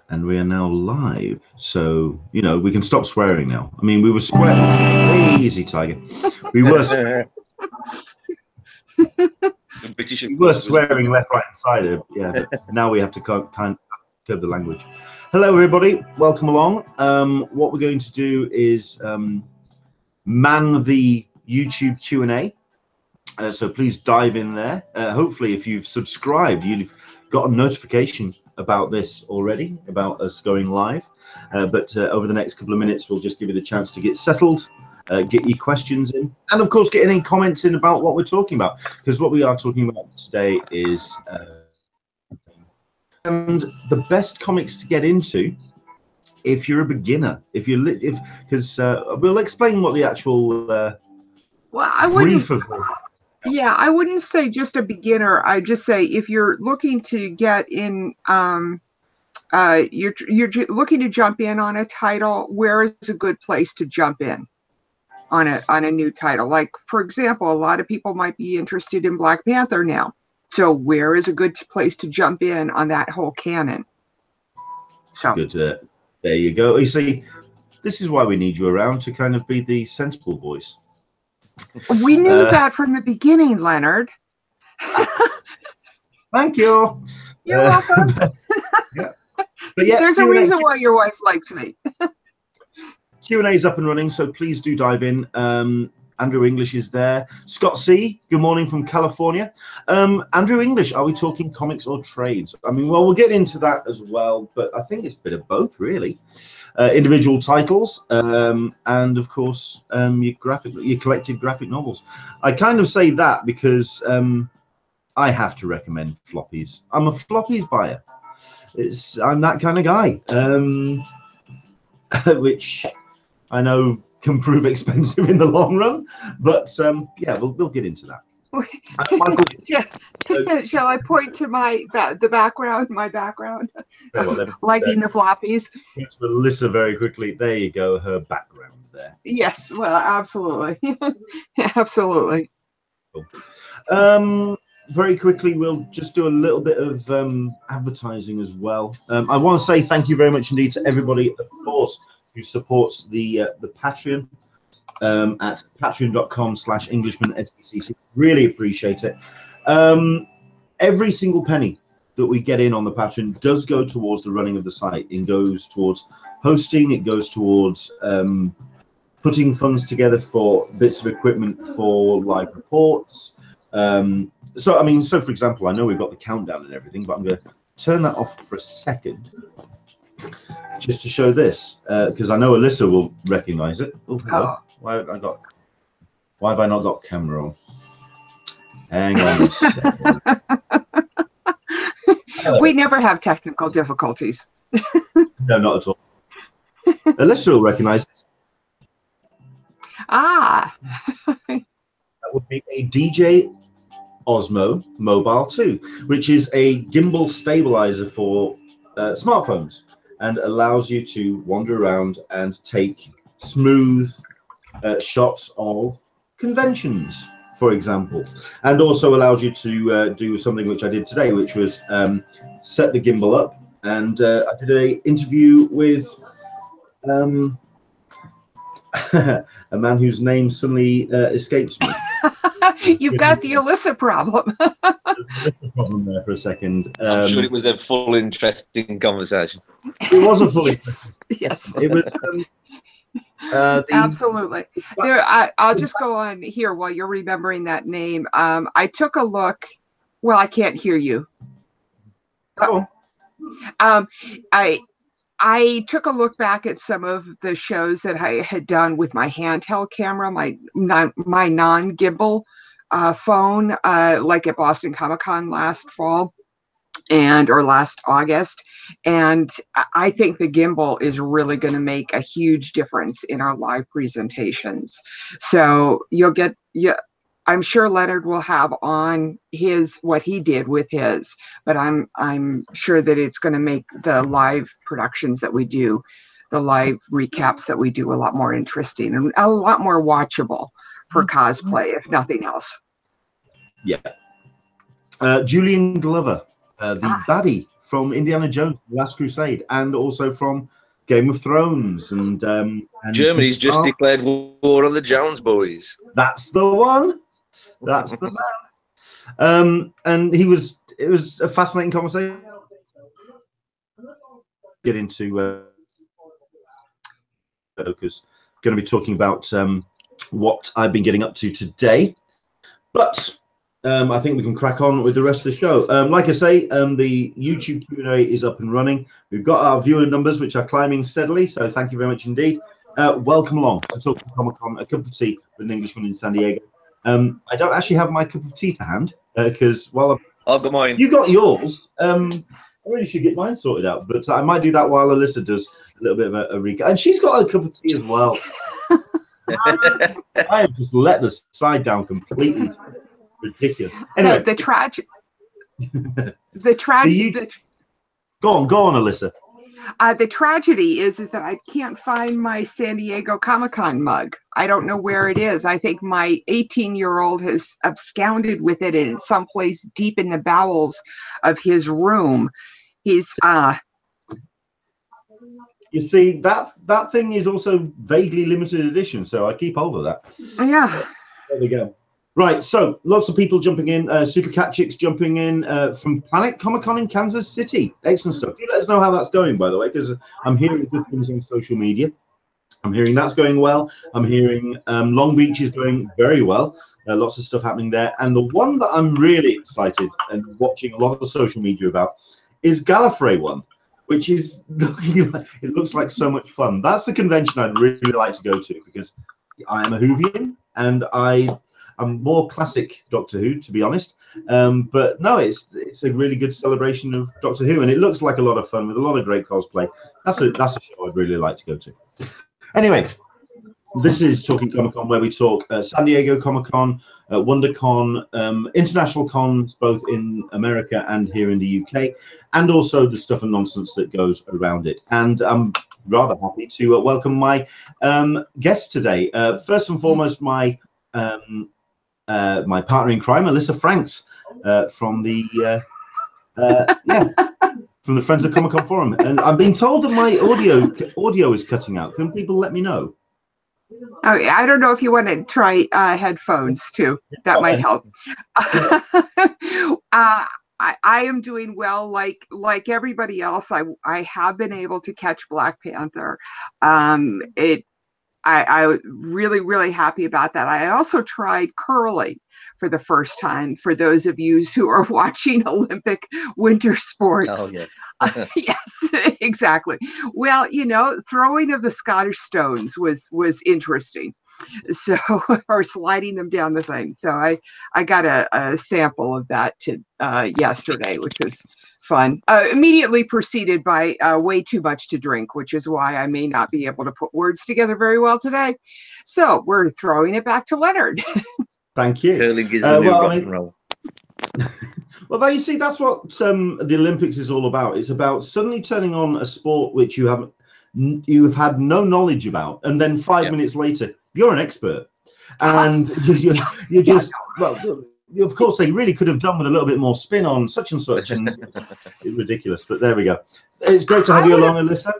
And we are now live, so you know we can stop swearing now. I mean, we were swearing. Easy, Tiger. We were. We were swearing left, right, and side. Yeah, but now we have to kind of curb the language. Hello, everybody. Welcome along. What we're going to do is man the YouTube Q&A. So please dive in there. Hopefully, if you've subscribed, you've got a notification about this already, about us going live. But over the next couple of minutes, we'll just give you the chance to get settled, get your questions in, and of course, get any comments in about what we're talking about. Because what we are talking about today is and the best comics to get into if you're a beginner. Because we'll explain what the actual brief of. Yeah, I wouldn't say just a beginner. I just say if you're looking to get in, you're looking to jump in on a title, where is a good place to jump in on a new title? Like, for example, a lot of people might be interested in Black Panther now. So where is a good place to jump in on that whole canon? So good. There you go. You see, this is why we need you around, to kind of be the sensible voice. We knew that from the beginning, Leonard. Thank you. You're welcome. Yeah. But yeah, there's a reason why your wife likes me. Q&A is up and running, so please do dive in. Andrew English is there. Scott C, good morning from California. Andrew English, are we talking comics or trades? I mean, well, we'll get into that as well, but I think it's a bit of both, really. Individual titles, and of course, your collected graphic novels. I kind of say that because I have to recommend floppies. I'm a floppies buyer. I'm that kind of guy, which I know can prove expensive in the long run, but yeah, we'll get into that. Shall I point to my background? Liking the floppies. Alyssa, very quickly. There you go. Her background there. Yes. Well, absolutely, absolutely. Cool. Very quickly, we'll just do a little bit of advertising as well. I want to say thank you very much indeed to everybody, of course, who supports the Patreon at patreon.com/EnglishmanSBCC. Really appreciate it. Every single penny that we get in on the Patreon does go towards the running of the site. It goes towards hosting. It goes towards putting funds together for bits of equipment for live reports. So, I mean, for example, I know we've got the countdown and everything, but I'm going to turn that off for a second just to show this, because I know Alyssa will recognize it. Oh, hello. Why have I not got camera on? Hang on a second. We never have technical difficulties. No, not at all. Alyssa will recognize this. Ah. That would be a DJ Osmo Mobile 2, which is a gimbal stabilizer for smartphones, and allows you to wander around and take smooth shots of conventions, for example, and also allows you to do something which I did today, which was set the gimbal up, and I did an interview with a man whose name suddenly escapes me. You've got the Alyssa problem. Problem there for a second. I'm sure it was a full, interesting conversation. It was a full. Yes. It was. Absolutely. I'll just go on here while you're remembering that name. I took a look. Well, I can't hear you. Oh. I took a look back at some of the shows that I had done with my handheld camera, my non-gimbal phone, like at Boston Comic-Con last fall or last August. And I think the gimbal is really going to make a huge difference in our live presentations. So I'm sure Leonard will have on what he did with his, but I'm sure that it's going to make the live productions that we do, the live recaps that we do, a lot more interesting and a lot more watchable for cosplay, if nothing else. Yeah. Julian Glover, the baddie from Indiana Jones, The Last Crusade, and also from Game of Thrones. And Germany's just declared war on the Jones boys. That's the one. That's the man. And it was a fascinating conversation. Get into focus. Going to be talking about what I've been getting up to today, but I think we can crack on with the rest of the show. Like I say, the YouTube Q&A is up and running. We've got our viewer numbers, which are climbing steadily, so thank you very much indeed. Welcome along to Talkin Comic-Con, a cup of tea with an Englishman in San Diego. I don't actually have my cup of tea to hand, because while I've got mine. You got yours. I really should get mine sorted out, but I might do that while Alyssa does a little bit of a recap. And she's got a cup of tea as well. I have just let the side down completely. Ridiculous. Anyway, the tragic. Go on, Alyssa. The tragedy is that I can't find my San Diego Comic-Con mug. I don't know where it is. I think my 18-year-old has absconded with it in someplace deep in the bowels of his room. He's You see, that thing is also vaguely limited edition, so I keep hold of that. Yeah. There we go. Right, so lots of people jumping in. Super Cat Chicks jumping in from Planet Comic-Con in Kansas City. Excellent stuff. Do let us know how that's going, by the way, because I'm hearing good things on social media. I'm hearing that's going well. I'm hearing Long Beach is going very well. Lots of stuff happening there. And the one that I'm really excited and watching a lot of social media about is Gallifrey one, which is looking like, it looks like so much fun. That's the convention I'd really like to go to, because I am a Whovian and I'm more classic Doctor Who, to be honest. But no, it's a really good celebration of Doctor Who, and it looks like a lot of fun with a lot of great cosplay. That's a show I'd really like to go to. Anyway, this is Talking Comic-Con, where we talk San Diego Comic-Con, WonderCon, international cons, both in America and here in the UK, and also the stuff and nonsense that goes around it. And I'm rather happy to welcome my guest today. First and foremost, my partner in crime, Alyssa Franks, from the from the Friends of Comic-Con forum. And I'm being told that my audio is cutting out. Can people let me know? Oh, I don't know if you want to try headphones too. That might help. I am doing well, like everybody else. I have been able to catch Black Panther. I was really happy about that. I also tried curling for the first time, for those of you who are watching Olympic winter sports. Oh, yeah. Yes, exactly. Well, you know, throwing of the Scottish stones was interesting. So, or sliding them down the thing. So I got a sample of that yesterday, which was fun. Immediately preceded by way too much to drink, which is why I may not be able to put words together very well today. So we're throwing it back to Leonard. Thank you. Curling is the new rock and roll. Well, you see, that's what the Olympics is all about. It's about suddenly turning on a sport which you've had no knowledge about, and then 5 minutes later, you're an expert. And you're just, well, of course, they really could have done with a little bit more spin on such and such, and it's ridiculous. But there we go. It's great to have you along, Alyssa.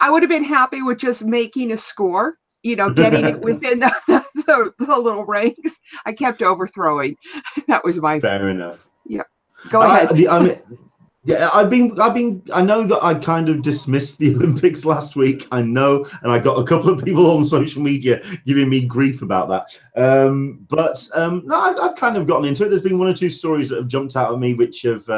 I would have been happy with just making a score, you know, getting it within the little ranks. I kept overthrowing. That was my fair enough. Yeah. Go ahead. I know that I kind of dismissed the Olympics last week. I know, and I got a couple of people on social media giving me grief about that. No, I've kind of gotten into it. There's been one or two stories that have jumped out at me, which have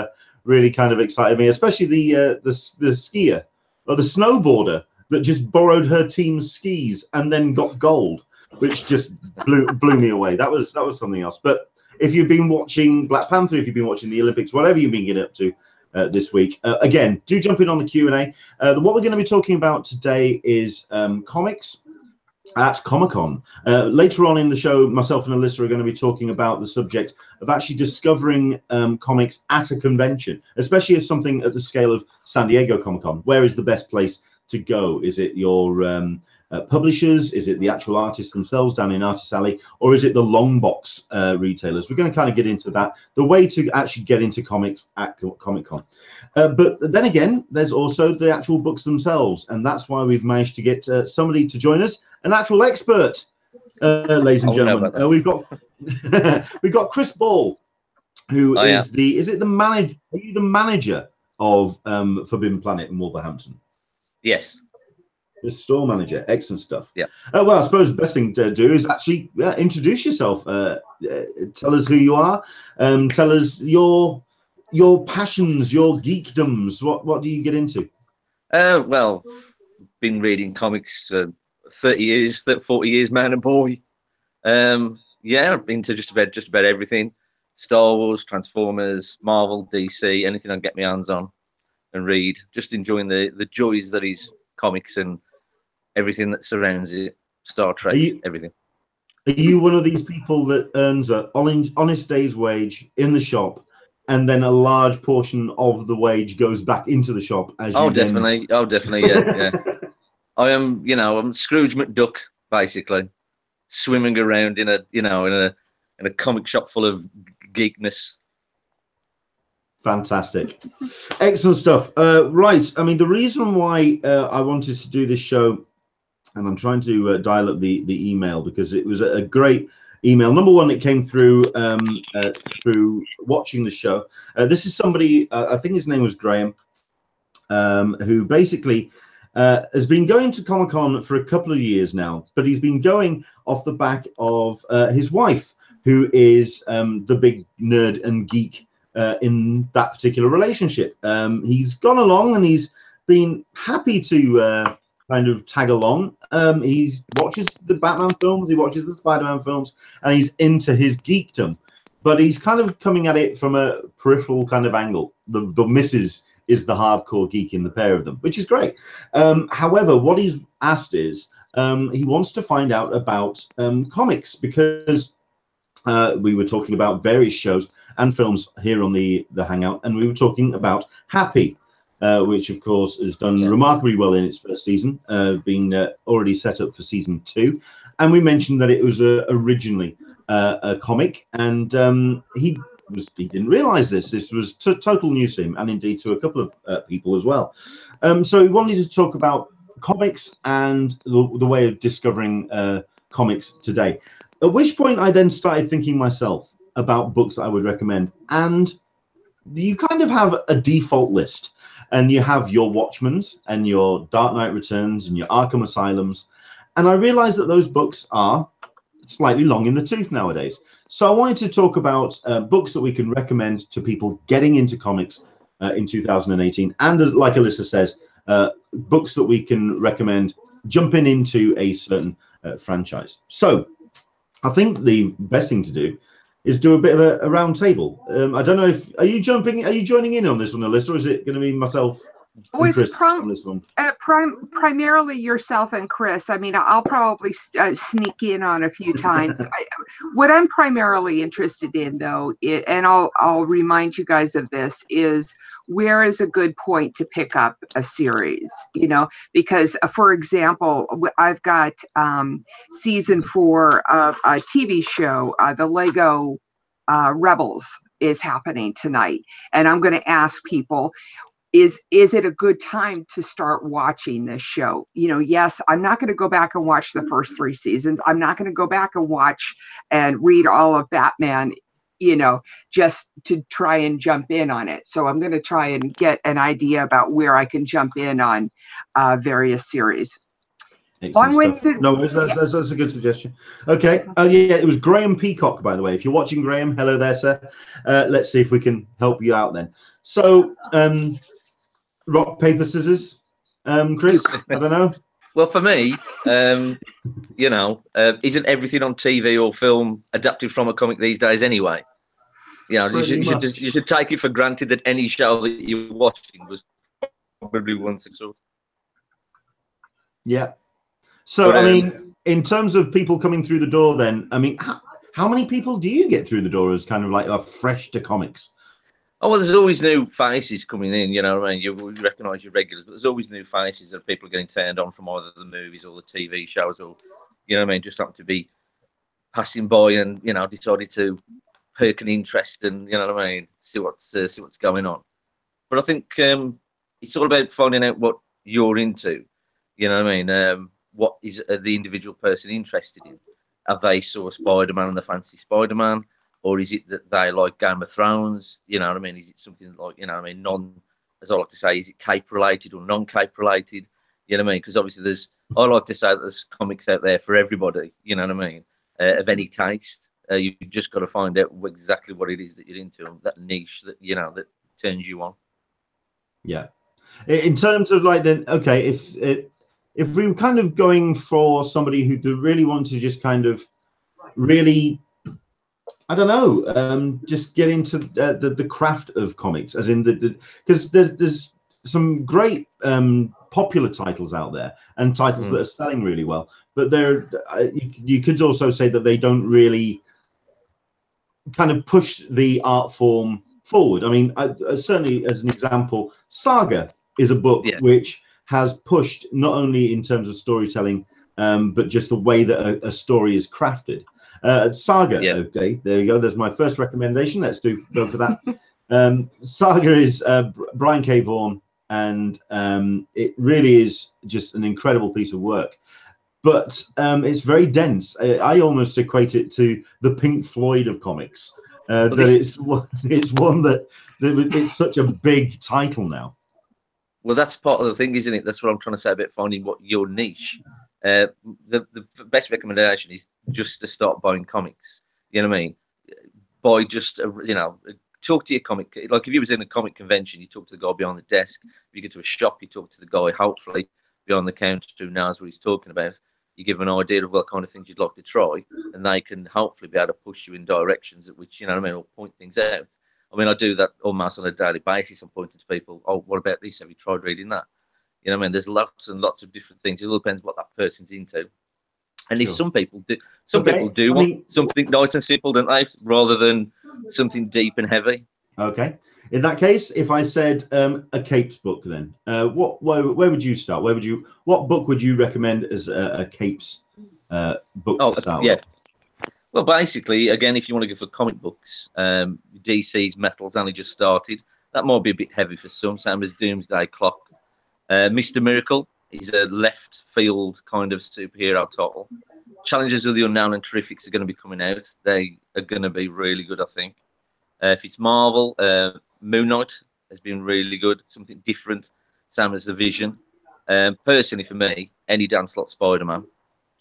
really kind of excited me, especially the skier or the snowboarder that just borrowed her team's skis and then got gold, which just blew me away. That was something else. But if you've been watching Black Panther, if you've been watching the Olympics, whatever you've been getting up to this week, again, do jump in on the Q&A. What we're going to be talking about today is comics at Comic-Con. Later on in the show, myself and Alyssa are going to be talking about the subject of actually discovering comics at a convention, especially if something at the scale of San Diego Comic-Con. Where is the best place to go? Is it your publishers? Is it the actual artists themselves down in Artist Alley? Or is it the long box retailers? We're going to kind of get into that, the way to actually get into comics at Comic-Con. But then again, there's also the actual books themselves. And that's why we've managed to get somebody to join us, an actual expert, ladies and gentlemen. We've got Chris Ball, who is the manager? Are you the manager of Forbidden Planet in Wolverhampton? Yes. The store manager. Excellent stuff. Yeah. Well, I suppose the best thing to do is actually introduce yourself. Tell us who you are. Tell us your passions, your geekdoms. What do you get into? Well, been reading comics for 30 years, 40 years, man and boy. Yeah, I've been to just about everything. Star Wars, Transformers, Marvel, DC, anything I can get my hands on and read. Just enjoying the joys that is comics and everything that surrounds it. Star Trek, everything. Are you one of these people that earns an honest day's wage in the shop, and then a large portion of the wage goes back into the shop as you definitely. Oh, definitely, yeah. I am, I'm Scrooge McDuck, basically, swimming around in a comic shop full of geekness. Fantastic. Excellent stuff. Right. I mean, the reason why I wanted to do this show, and I'm trying to dial up the email because it was a great email. Number one, it came through through watching the show. This is somebody, I think his name was Graham, who basically has been going to Comic-Con for a couple of years now, but he's been going off the back of his wife, who is the big nerd and geek in that particular relationship. He's gone along and he's been happy to kind of tag along. He watches the Batman films, he watches the Spider-Man films, and he's into his geekdom. But he's kind of coming at it from a peripheral kind of angle. The missus is the hardcore geek in the pair of them, which is great. However, what he's asked is he wants to find out about comics, because we were talking about various shows and films here on the Hangout, and we were talking about Happy, which of course has done remarkably well in its first season, being already set up for season 2. And we mentioned that it was originally a comic, and he didn't realize this was total news to him, and indeed to a couple of people as well. So he wanted to talk about comics and the way of discovering comics today. At which point I then started thinking myself about books that I would recommend. And you kind of have a default list. And you have your Watchmens and your Dark Knight Returns and your Arkham Asylums. And I realized that those books are slightly long in the tooth nowadays. So I wanted to talk about books that we can recommend to people getting into comics in 2018. And as, like Alyssa says, books that we can recommend jumping into a certain franchise. So I think the best thing to do is do a bit of a round table. I don't know if are you joining in on this one, Alyssa, or is it going to be myself and Chris on this one? Primarily yourself and Chris. I mean, I'll probably sneak in on a few times. What I'm primarily interested in, though, and I'll remind you guys of this, is where is a good point to pick up a series, because, for example, I've got season 4 of a TV show, the Lego Rebels is happening tonight. And I'm going to ask people, is it a good time to start watching this show? Yes, I'm not going to go back and watch the first 3 seasons. I'm not going to go back and watch and read all of Batman, just to try and jump in on it. So I'm going to try and get an idea about where I can jump in on various series. No, that's a good suggestion. Okay. Oh yeah, it was Graham Peacock, by the way. If you're watching, Graham, hello there, sir. Let's see if we can help you out then. So rock, paper, scissors. Chris, I don't know. Well, for me, isn't everything on TV or film adapted from a comic these days anyway? You should take it for granted that any show that you're watching was probably once exhausted. Yeah. So, I mean, in terms of people coming through the door then, I mean, how many people do you get through the door as kind of like fresh to comics? Oh, well, there's always new faces coming in, you know what I mean? You recognise your regulars, but there's always new faces that people are getting turned on from either the movies or the TV shows, or, you know what I mean, just happen to be passing by and, you know, decided to perk an interest and, you know what I mean, see what's going on. But I think it's all about finding out what you're into, you know what I mean? What is the individual person interested in? Have they saw Spider-Man and the fancy Spider-Man? Or is it that they like Game of Thrones? You know what I mean? Is it something like, you know what I mean, as I like to say, is it cape related or non-cape related? You know what I mean? Because obviously I like to say that there's comics out there for everybody, you know what I mean? Of any taste. You've just got to find out exactly what it is that you're into, and that niche that, you know, that turns you on. Yeah. In terms of like, then, okay, if we were kind of going for somebody who really wants to just kind of really, I don't know, just get into the craft of comics, as in because there's some great popular titles out there and titles that are selling really well, but you could also say that they don't really kind of push the art form forward. I mean, certainly as an example, Saga is a book which has pushed not only in terms of storytelling, but just the way that a story is crafted. Saga, okay, there you go. There's my first recommendation. Let's go for that. Saga is Brian K. Vaughan, and it really is just an incredible piece of work. But it's very dense. I almost equate it to the Pink Floyd of comics. It's one that it's such a big title now. Well, that's part of the thing, isn't it? That's what I'm trying to say about finding what your niche. The best recommendation is just to start buying comics. You know what I mean? Buy just, you know, talk to your comic. Like if you was in a comic convention, you talk to the guy behind the desk. If you go to a shop, you talk to the guy, hopefully, behind the counter who knows what he's talking about. You give them an idea of what kind of things you'd like to try, and they can hopefully be able to push you in directions at which, you know what I mean, or point things out. I mean, I do that almost on a daily basis. I'm pointing to people, oh, what about this? Have you tried reading that? You know what I mean? There's lots and lots of different things. It all depends what that person's into. And if some people do want something nice and simple, don't they? Rather than something deep and heavy. Okay. In that case, if I said a capes book, then where would you start? What book would you recommend as a capes book to start with? Well, basically, again, if you want to go for comic books, DC's Metal's only just started. That might be a bit heavy for some, same as Doomsday Clock. Mr. Miracle is a left field kind of superhero title. Challengers of the Unknown and Terrifics are going to be coming out. They are going to be really good, I think. If it's Marvel, Moon Knight has been really good, something different, same as the Vision. Personally, for me, any Dan Slott Spider-Man,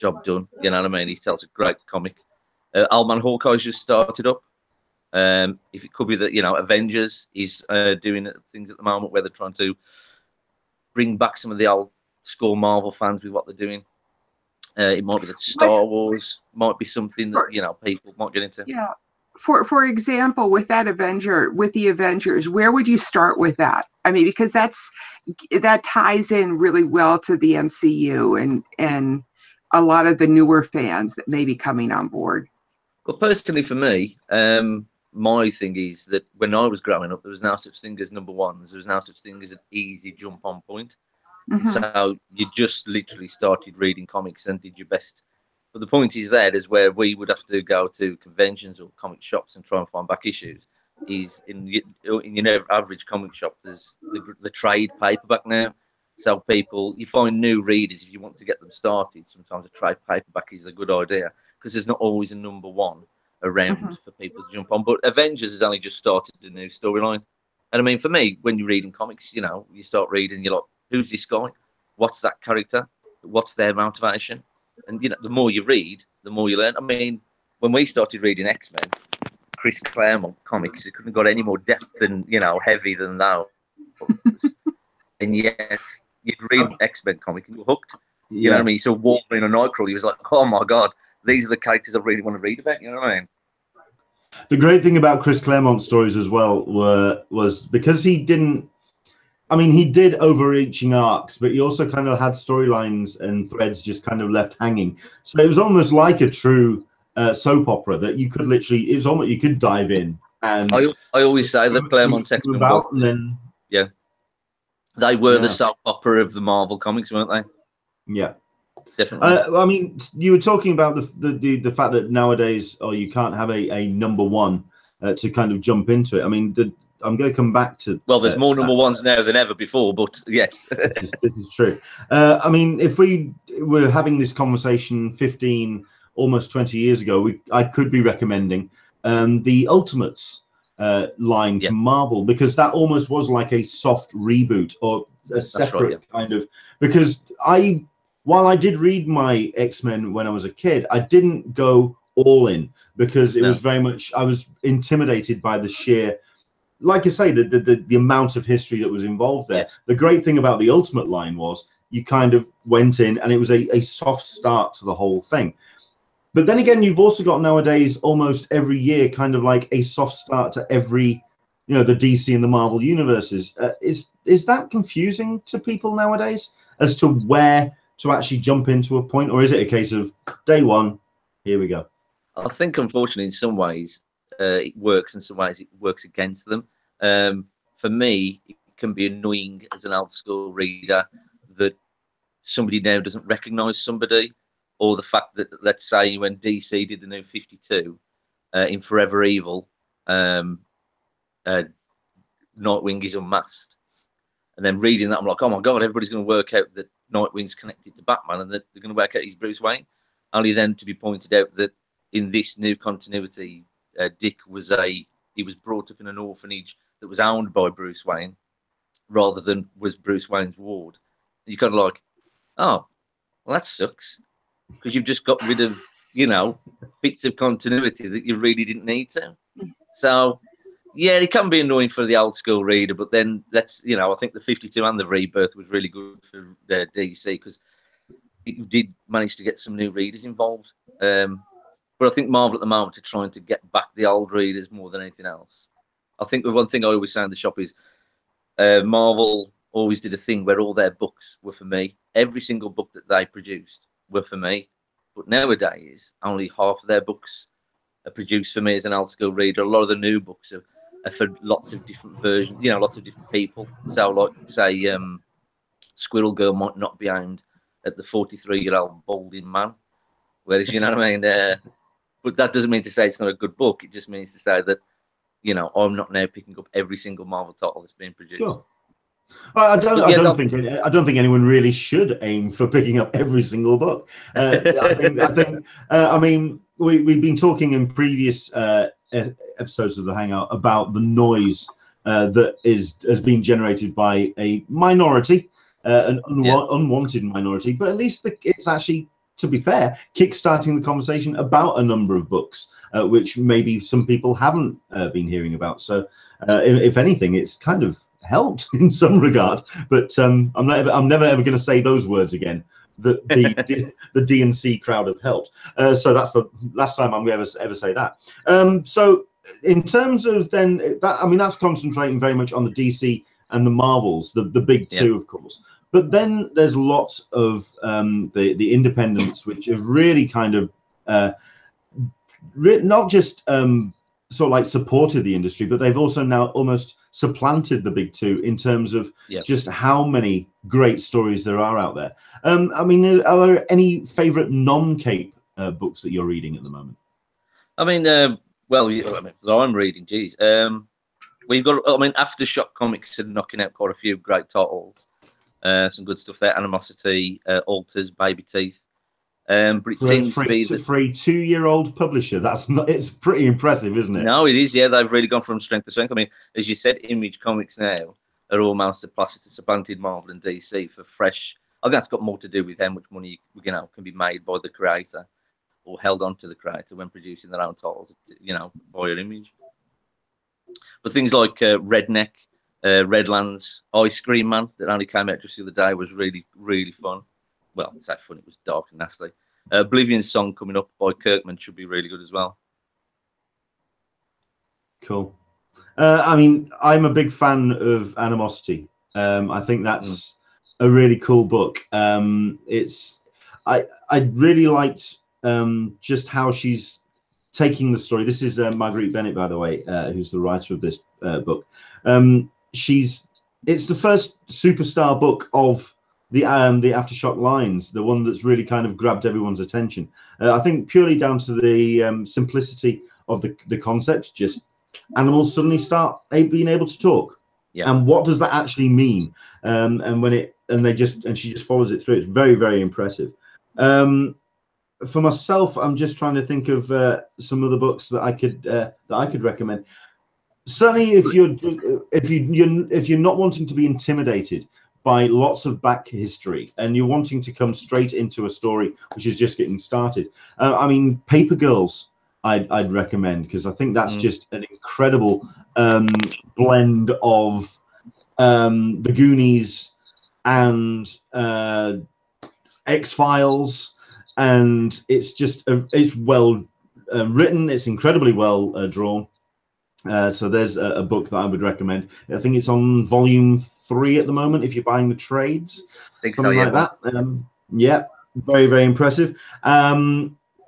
job done. You know what I mean? He tells a great comic. Old Man Hawkeye's just started up. If it could be that, you know, Avengers is doing things at the moment where they're trying to bring back some of the old school Marvel fans with what they're doing. It might be that Star Wars might be something that, you know, people might get into. Yeah. For example, with the Avengers, where would you start with that? I mean, because that ties in really well to the MCU and a lot of the newer fans that may be coming on board. Well, personally for me, my thing is that when I was growing up, there was no such thing as number ones. There was no such thing as an easy jump on point. Mm-hmm. So you just literally started reading comics and did your best. But the point is where we would have to go to conventions or comic shops and try and find back issues. Is in your average comic shop, there's the trade paperback now. So you find new readers if you want to get them started. Sometimes a trade paperback is a good idea because there's not always a number one around for people to jump on. But Avengers has only just started a new storyline. And I mean, for me, when you're reading comics, you know, you start reading, you're like, who's this guy? What's that character? What's their motivation? And, you know, the more you read, the more you learn. I mean, when we started reading X-Men, Chris Claremont comics, it couldn't have got any more depth and, you know, heavy than that. And yet, you'd read X-Men comic and you're hooked. You know what I mean? So Wolverine and Nightcrawler, he was like, oh my God, these are the characters I really want to read about. You know what I mean? The great thing about Chris Claremont's stories as well was because he didn't, I mean, he did overreaching arcs, but he also kind of had storylines and threads just kind of left hanging. So it was almost like a true soap opera that you could literally, it was almost, you could dive in And I always say that Claremont Sexton was, and then yeah, they were the soap opera of the Marvel comics, weren't they? Yeah, definitely. I mean, you were talking about the fact that nowadays, you can't have a number one to kind of jump into it. I mean, I'm going to come back to. Well, there's more number ones now than ever before, but yes, this is true. I mean, if we were having this conversation 15, almost 20 years ago, I could be recommending the Ultimates line from Marvel, because that almost was like a soft reboot or a separate kind of, because while I did read my X-Men when I was a kid, I didn't go all in, because it was very much, I was intimidated by the sheer, like I say, the amount of history that was involved there. Yes. The great thing about the Ultimate line was you kind of went in and it was a soft start to the whole thing. But then again, you've also got nowadays almost every year kind of like a soft start to every, you know, the DC and the Marvel universes. Is that confusing to people nowadays as to where to actually jump into a point? Or is it a case of day one, here we go? I think, unfortunately, in some ways, it works. In some ways, it works against them. For me, it can be annoying as an old school reader that somebody now doesn't recognise somebody, or the fact that, let's say, when DC did the new 52 in Forever Evil, Nightwing is unmasked, and then reading that, I'm like, oh my god, everybody's going to work out that Nightwing's connected to Batman, and that they're going to work out he's Bruce Wayne, only then to be pointed out that in this new continuity, Dick was brought up in an orphanage that was owned by Bruce Wayne, rather than was Bruce Wayne's ward. You kind of like, oh, well, that sucks, because you've just got rid of, you know, bits of continuity that you really didn't need to. So, yeah, it can be annoying for the old school reader, but then you know, I think the 52 and the Rebirth was really good for DC, because it did manage to get some new readers involved. But I think Marvel at the moment are trying to get back the old readers more than anything else. I think the one thing I always say in the shop is Marvel always did a thing where all their books were for me. Every single book that they produced were for me. But nowadays, only half of their books are produced for me as an old school reader. A lot of the new books are for lots of different versions, you know, lots of different people. So, like, say, Squirrel Girl might not be aimed at the 43-year-old balding man. Whereas, you know what I mean? But that doesn't mean to say it's not a good book. It just means to say that, you know, I'm not now picking up every single Marvel title that's being produced. Sure. I don't think anyone really should aim for picking up every single book. I mean, we've been talking in previous episodes of the Hangout about the noise that has been generated by a minority, an unwanted minority, but at least it's actually, to be fair, kickstarting the conversation about a number of books, which maybe some people haven't been hearing about. So, if anything, it's kind of helped in some regard. But I'm never ever going to say those words again. The DNC crowd have helped. So that's the last time I'm going to ever say that. So in terms of then, I mean, that's concentrating very much on the DC and the Marvels, the big two, of course. But then there's lots of the independents, which have really kind of not just sort of like supported the industry, but they've also now almost supplanted the big two in terms of just how many great stories there are out there. I mean, are there any favorite non-cape books that you're reading at the moment? I mean, well, I'm reading, geez. We've got, I mean, Aftershock Comics are knocking out quite a few great titles. Some good stuff there. Animosity, Alters, Baby Teeth. But it seems to be for a 2-year-old publisher, it's pretty impressive, isn't it? No, it is. Yeah, they've really gone from strength to strength. I mean, as you said, Image Comics now are almost supplanted Marvel and DC for fresh. I think that's got more to do with how much money, you know, can be made by the creator or held on to the creator when producing their own titles, you know, via Image. But things like Redneck, Redlands, Ice Cream Man that only came out just the other day was really, really fun. Well, it's that fun. It was dark and nasty. Oblivion Song coming up by Kirkman should be really good as well. Cool. I mean, I'm a big fan of Animosity. I think that's a really cool book. I really liked just how she's taking the story. This is Marguerite Bennett, by the way, who's the writer of this book. It's the first superstar book of the Aftershock lines, the one that's really kind of grabbed everyone's attention. I think purely down to the simplicity of the concept. Just animals suddenly start being able to talk. Yeah. And what does that actually mean? And she just follows it through. It's very, very impressive. For myself, I'm just trying to think of some of the books that I could recommend. Certainly, if you're not wanting to be intimidated by lots of back history and you're wanting to come straight into a story which is just getting started, I mean, Paper Girls I'd recommend, because I think that's just an incredible blend of the Goonies and X-Files, and it's just it's well written. It's incredibly well drawn. So there's a book that I would recommend. I think it's on volume 3 at the moment if you're buying the trades, something like that. Yeah, very, very impressive.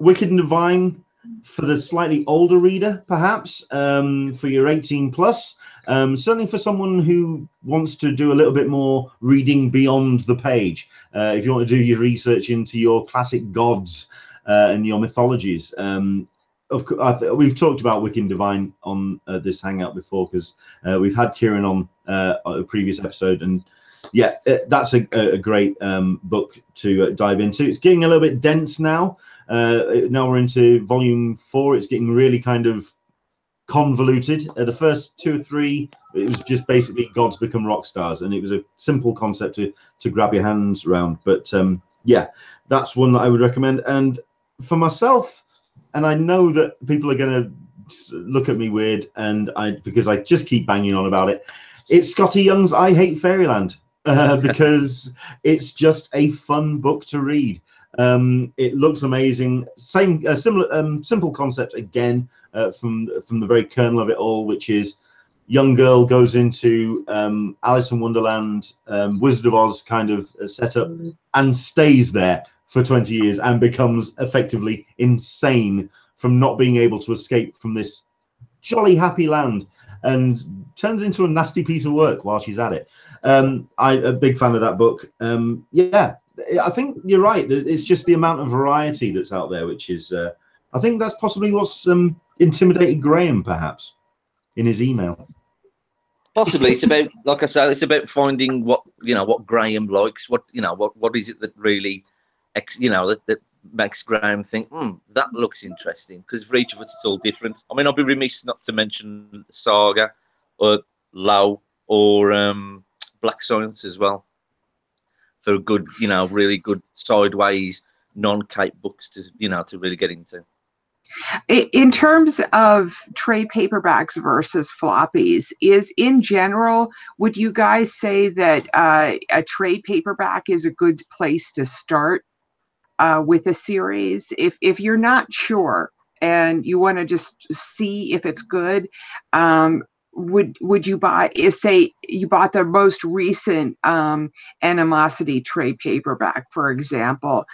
Wicked and Divine for the slightly older reader, perhaps, for your 18 plus. Certainly for someone who wants to do a little bit more reading beyond the page. If you want to do your research into your classic gods and your mythologies. Of course, we've talked about Wicked and Divine on this hangout before, because we've had Kieran on a previous episode, and yeah, that's a great book to dive into. It's getting a little bit dense now. Now we're into volume 4. It's getting really kind of convoluted. The first 2 or 3, it was just basically gods become rock stars, and it was a simple concept to grab your hands around. But yeah, that's one that I would recommend. And for myself, and I know that people are going to look at me weird, and because I just keep banging on about it. It's Scotty Young's I Hate Fairyland, because it's just a fun book to read. It looks amazing. Similar, simple concept again, from the very kernel of it all, which is young girl goes into Alice in Wonderland, Wizard of Oz kind of setup, and stays there for 20 years and becomes effectively insane from not being able to escape from this jolly happy land, and turns into a nasty piece of work while she's at it. I'm a big fan of that book. Yeah, I think you're right. It's just the amount of variety that's out there, which is, I think that's possibly what's intimidated Graham, perhaps, in his email. Possibly. It's about, like I said, it's about finding what Graham likes. What is it that really, that makes Graham think, that looks interesting, because for each of us it's all different. I mean, I'll be remiss not to mention Saga or Low or Black Science as well, for a good, really good sideways non-cape books to really get into. In terms of trade paperbacks versus floppies, in general, would you guys say that a trade paperback is a good place to start with a series? If you're not sure and you want to just see if it's good, would you buy, say you bought the most recent Animosity trade paperback, for example,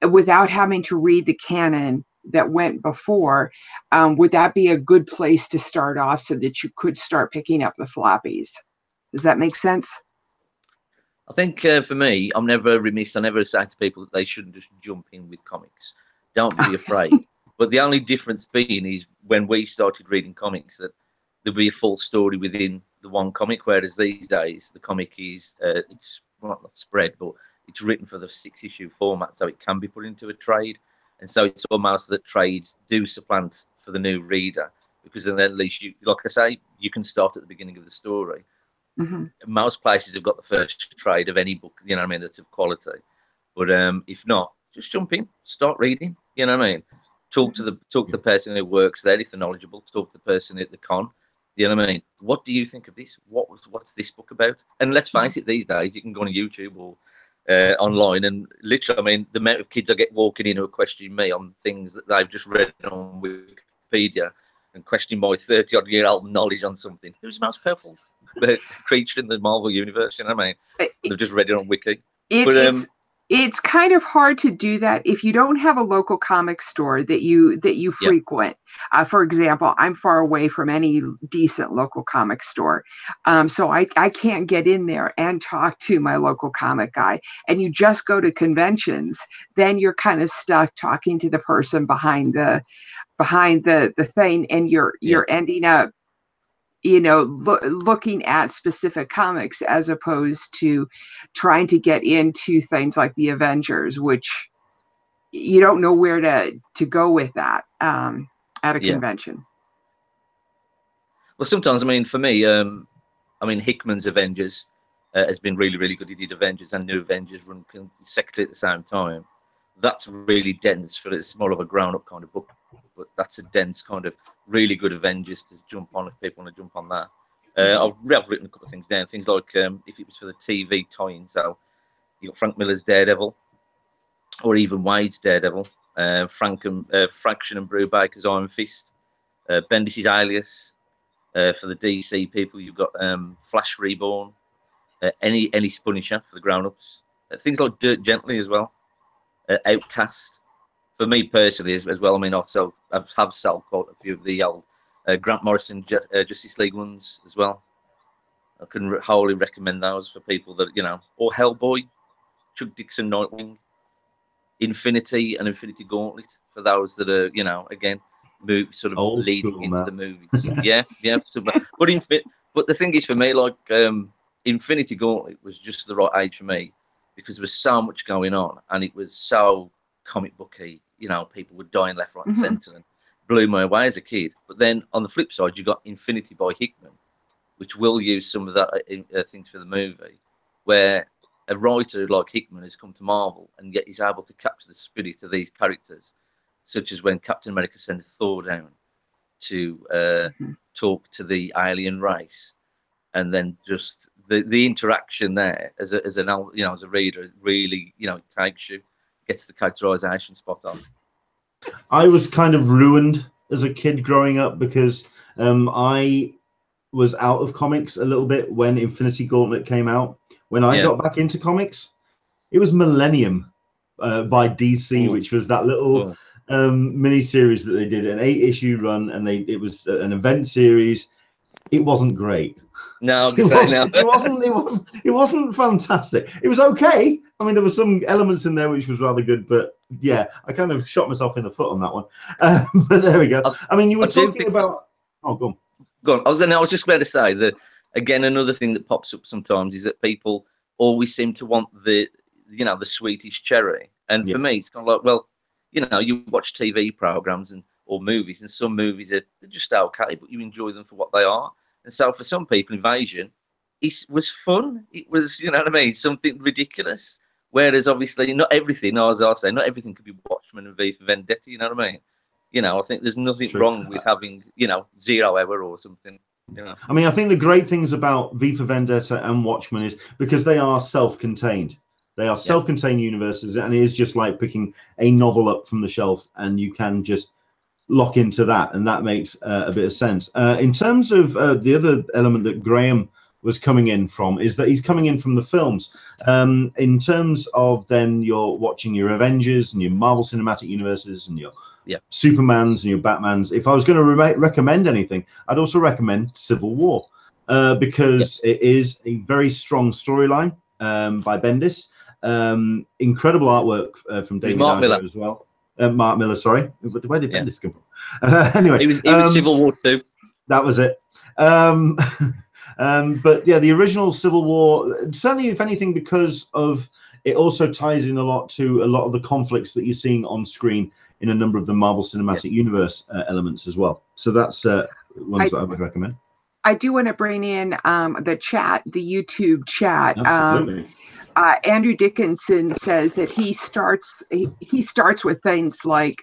without having to read the canon that went before, would that be a good place to start off so that you could start picking up the floppies? Does that make sense? I think for me, I'm never remiss. I never say to people that they shouldn't just jump in with comics. Don't be afraid. But the only difference being is when we started reading comics, that there'll be a full story within the one comic, whereas these days the comic is it's not spread, but it's written for the 6-issue format, so it can be put into a trade. And so it's almost that trades do supplant for the new reader, because then at least you, like I say, you can start at the beginning of the story. Mm-hmm. Most places have got the first trade of any book, that's of quality. But if not, just jump in, start reading. Talk to the person who works there if they're knowledgeable. Talk to the person at the con. What do you think of this? What's this book about? And let's face it, these days you can go on YouTube or online, and literally, the amount of kids I get walking in who are questioning me on things that they've just read on Wikipedia and questioning my 30-odd-year-old knowledge on something. Who's the most powerful creature in the Marvel universe? They've just read it on Wiki. It's It's kind of hard to do that if you don't have a local comic store that you frequent. For example, I'm far away from any decent local comic store, so I can't get in there and talk to my local comic guy. And you just go to conventions, then you're kind of stuck talking to the person behind the thing, and you're ending up, you know, looking at specific comics as opposed to trying to get into things like the Avengers, which you don't know where to go with that at a convention. Well, sometimes, I mean, for me, I mean, Hickmans Avengers has been really, really good. He did Avengers and New Avengers run consecutively at the same time. That's really dense for it's more of a grown-up kind of book, but that's a dense kind of really good Avengers to jump on if people want to jump on that. I've written a couple of things down, things like if it was for the TV tie-in, so you got Frank Miller's Daredevil, or even Wade's Daredevil, Fraction and Brubaker's Iron Fist, Bendis's Alias. For the DC people, you've got Flash Reborn, any Punisher for the grown-ups, things like Dirt Gently as well, Outcast. For me personally as well, I mean, also I have sold quite a few of the old Grant Morrison Justice League ones as well. I can wholly recommend those for people that, you know, or Hellboy, Chuck Dixon Nightwing, Infinity and Infinity Gauntlet for those that are, you know, again, sort of old leading school, into the movies. yeah. But the thing is, for me, like Infinity Gauntlet was just the right age for me because there was so much going on and it was so comic booky. You know, people were dying left, right, and centre, and blew me away as a kid. But then on the flip side, you got Infinity by Hickman, which will use some of that things for the movie, where a writer like Hickman has come to Marvel and yet he's able to capture the spirit of these characters, such as when Captain America sends Thor down to talk to the alien race, and then just the interaction there as a reader really, you know, takes you, gets the characterization spot on. I was kind of ruined as a kid growing up because I was out of comics a little bit when Infinity Gauntlet came out. When I got back into comics, it was Millennium by DC, which was that little mini-series that they did, an 8-issue run, and it was an event series. It wasn't great. No, it wasn't fantastic. It was okay. I mean, there were some elements in there which was rather good, but yeah, I kind of shot myself in the foot on that one. But there we go. I mean, you were talking about. Oh, go on. Go on. I was just about to say that again. Another thing that pops up sometimes is that people always seem to want the sweetest cherry, and for me, it's kind of like, well, you know, you watch TV programs or movies, and some movies they're just okay, but you enjoy them for what they are. And so for some people, Invasion was fun. It was, you know what I mean, something ridiculous. Whereas obviously not everything, as I say, not everything could be Watchmen and V for Vendetta, you know what I mean? You know, I think there's nothing wrong with having, you know, 0 Hour or something. You know? I mean, I think the great things about V for Vendetta and Watchmen is because they are self-contained. They are self-contained universes, and it is just like picking a novel up from the shelf, and you can just lock into that, and that makes a bit of sense. In terms of the other element that Graham was coming in from is that he's coming in from the films. In terms of then you're watching your Avengers and your Marvel Cinematic Universes and your Supermans and your Batmans. If I was going to recommend anything, I'd also recommend Civil War because it is a very strong storyline by Bendis. Incredible artwork from David Miller as well. Mark Miller, sorry. Where did Bendis come from? Anyway, he was Civil War 2. That was it. But yeah, the original Civil War, certainly, if anything, because of it also ties in a lot to a lot of the conflicts that you're seeing on screen in a number of the Marvel Cinematic Universe elements as well. So that's ones that I would recommend. I do want to bring in the chat, the YouTube chat. Absolutely. Andrew Dickinson says that he starts with things like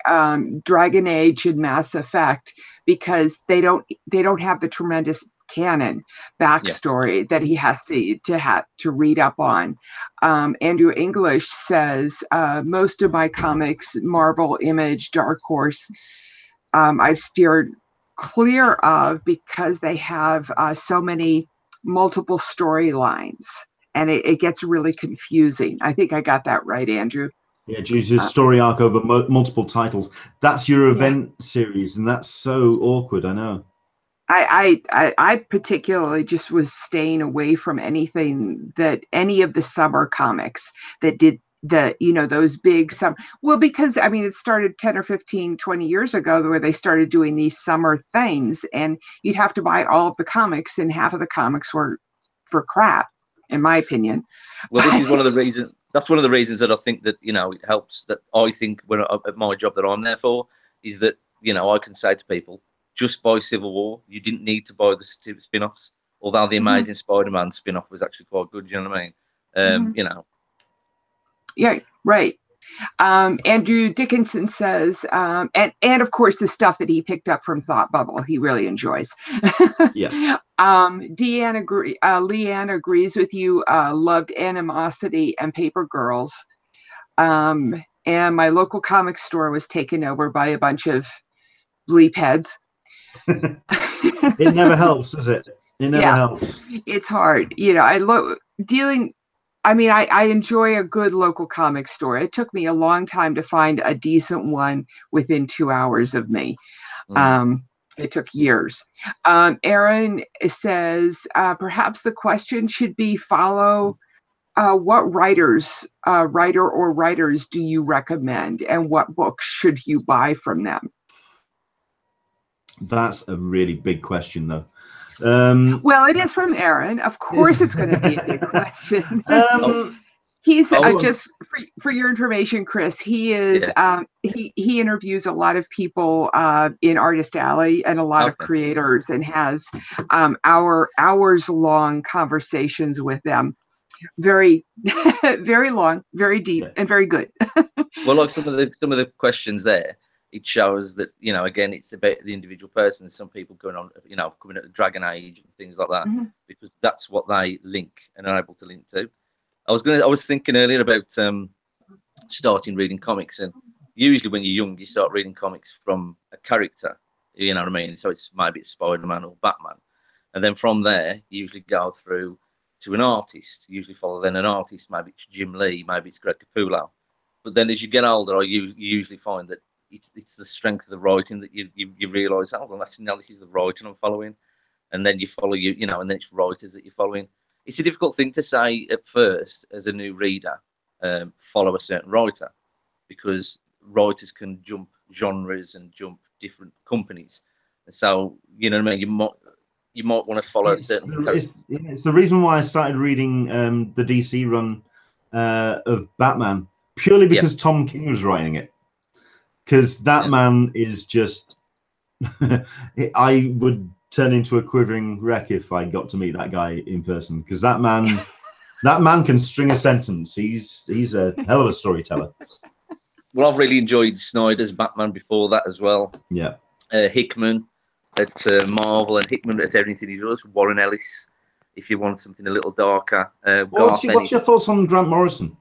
Dragon Age and Mass Effect because they don't have the tremendous canon backstory that he has to read up on. Andrew English says most of my comics, Marvel, Image, Dark Horse, I've steered clear of because they have so many multiple storylines. and it gets really confusing. I think I got that right, Andrew. Yeah, Jesus, story arc over multiple titles. That's your event series, and that's so awkward. I know. I particularly just was staying away from anything that any of the summer comics that did the, you know, those big well, because I mean, it started 10 or 15, 20 years ago where they started doing these summer things, and you'd have to buy all of the comics, and half of the comics were for crap, in my opinion. Well, this is one of the reasons. That's one of the reasons that I think that, you know, it helps, that I think when at my job that I'm there for, is that, you know, I can say to people, just buy Civil War. You didn't need to buy the spin-offs, although the Amazing Spider-Man spin-off was actually quite good. You know what I mean? You know. Yeah, right. Andrew Dickinson says, and of course the stuff that he picked up from Thought Bubble, he really enjoys. Yeah. Leanne agrees with you. Loved Animosity and Paper Girls. And my local comic store was taken over by a bunch of bleep heads. It never helps, does it? It never helps. It's hard. You know, I enjoy a good local comic store. It took me a long time to find a decent one within 2 hours of me. It took years. Aaron says, perhaps the question should be follow what writer or writers do you recommend, and what books should you buy from them? That's a really big question, though. Well, it is from Aaron. Of course, it's going to be a big question. He's just for your information, Chris. He is he interviews a lot of people in Artist Alley and a lot of creators, and has hours-long conversations with them. Very, very long, very deep, and very good. Well, like some of the questions there, it shows that, you know, again, it's about the individual person. Some people going on, you know, coming at the Dragon Age and things like that, because that's what they link and are able to link to. I was thinking earlier about starting reading comics, and usually when you're young, you start reading comics from a character, you know what I mean? So maybe it's Spider-Man or Batman, and then from there you usually go through to an artist. You usually follow then an artist. Maybe it's Jim Lee, maybe it's Greg Capullo. But then as you get older, you usually find that it's the strength of the writing that you realise, oh, well, actually, now this is the writing I'm following. And then you follow, you know, and then it's writers that you're following. It's a difficult thing to say at first as a new reader, follow a certain writer, because writers can jump genres and jump different companies. And so, you know what I mean? You might want to follow certain. It's the reason why I started reading the DC run of Batman, purely because Tom King was writing it. Because that man is just, I would turn into a quivering wreck if I got to meet that guy in person. Because that man can string a sentence. He's a hell of a storyteller. Well, I've really enjoyed Snyder's Batman before that as well. Yeah. Hickman at Marvel, and Hickman at everything he does. Warren Ellis, if you want something a little darker. What's your thoughts on Grant Morrison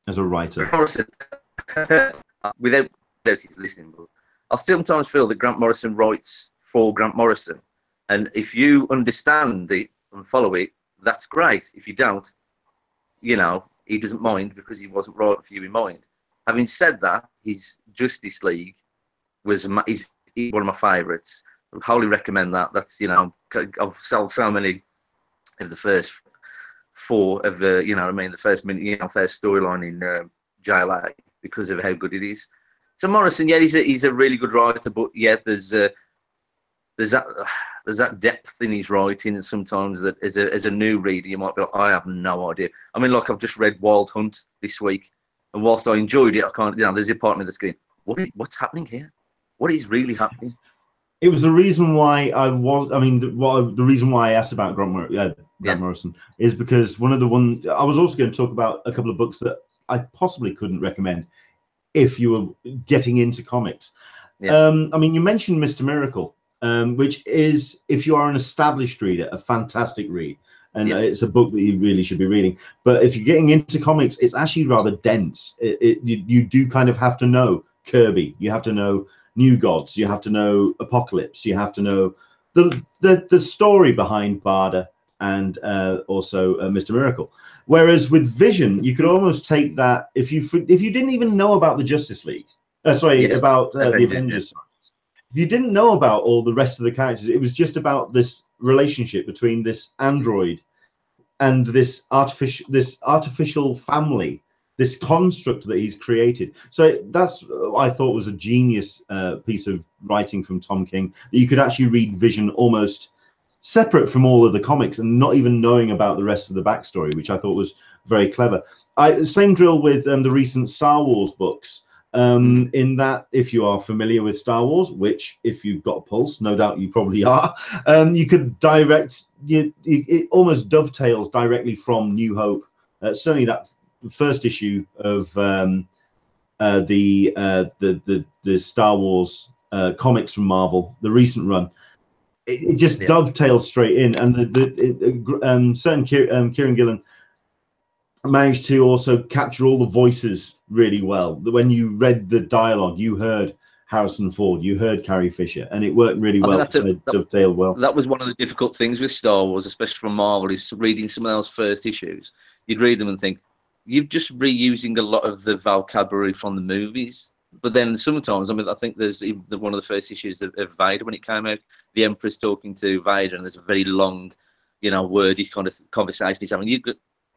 as a writer? Morrison, without his listening, but I sometimes feel that Grant Morrison writes for Grant Morrison, and if you understand it and follow it, that's great. If you don't, you know, he doesn't mind because he wasn't writing for you in mind. Having said that, his Justice League was one of my favourites. I would highly recommend that. That's, you know, I've sold so many of the first four of the, you know what I mean, the first minute, you know, first storyline in JLA because of how good it is. So Morrison, yeah, he's a really good writer, but yeah, there's that depth in his writing, and sometimes that as a new reader you might be like, I have no idea. I mean, like I've just read Wild Hunt this week, and whilst I enjoyed it, I can't, you know, there's a partner that's going, what's happening here? What is really happening? It was the reason why the reason why I asked about Grant Morrison is because I was also going to talk about a couple of books that I possibly couldn't recommend if you were getting into comics. Yeah. I mean, you mentioned Mr. Miracle, which is, if you are an established reader, a fantastic read. And it's a book that you really should be reading. But if you're getting into comics, it's actually rather dense. You do kind of have to know Kirby. You have to know New Gods. You have to know Apocalypse. You have to know the story behind Barda. and also Mr. Miracle. Whereas with Vision, you could almost take that if you didn't even know about the Justice League, about the Avengers. If you didn't know about all the rest of the characters, it was just about this relationship between this android and this artificial family, this construct that he's created. So that's what I thought was a genius piece of writing from Tom King, that you could actually read Vision almost separate from all of the comics and not even knowing about the rest of the backstory, which I thought was very clever. Same drill with the recent Star Wars books. In that, if you are familiar with Star Wars, which if you've got a pulse, no doubt you probably are, you could it almost dovetails directly from New Hope. Certainly that first issue of the Star Wars comics from Marvel, the recent run, it just dovetails straight in, and certain Kieran Gillen managed to also capture all the voices really well. When you read the dialogue, you heard Harrison Ford, you heard Carrie Fisher, and it worked really well. Dovetailed well. That was one of the difficult things with Star Wars, especially from Marvel, is reading some of those first issues. You'd read them and think, you're just reusing a lot of the vocabulary from the movies. But then sometimes, I mean, I think there's one of the first issues of Vader when it came out, the Emperor's talking to Vader, and there's a very long, wordy kind of conversation he's having.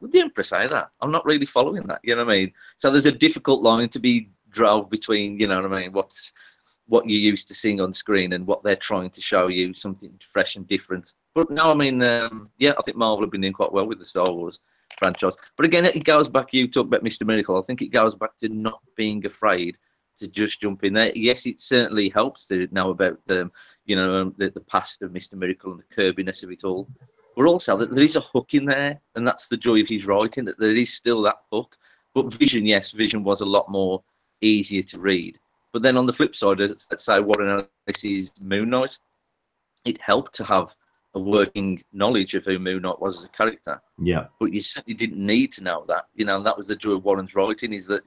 Would the Emperor say that? I'm not really following that. You know what I mean? So there's a difficult line to be drawn between, you know what I mean, what you're used to seeing on screen and what they're trying to show you, something fresh and different. But no, I mean, I think Marvel have been doing quite well with the Star Wars franchise. But again, it goes back, you talk about Mr. Miracle, I think it goes back to not being afraid to just jump in there. Yes, it certainly helps to know about the past of Mr. Miracle and the Kirbiness of it all. But also that there is a hook in there, and that's the joy of his writing, that there is still that hook. But Vision, yes, Vision was a lot more easier to read. But then on the flip side, let's say Warren Ellis's Moon Knight, it helped to have a working knowledge of who Moon Knight was as a character. Yeah. But you certainly didn't need to know that. And that was the joy of Warren's writing, is that,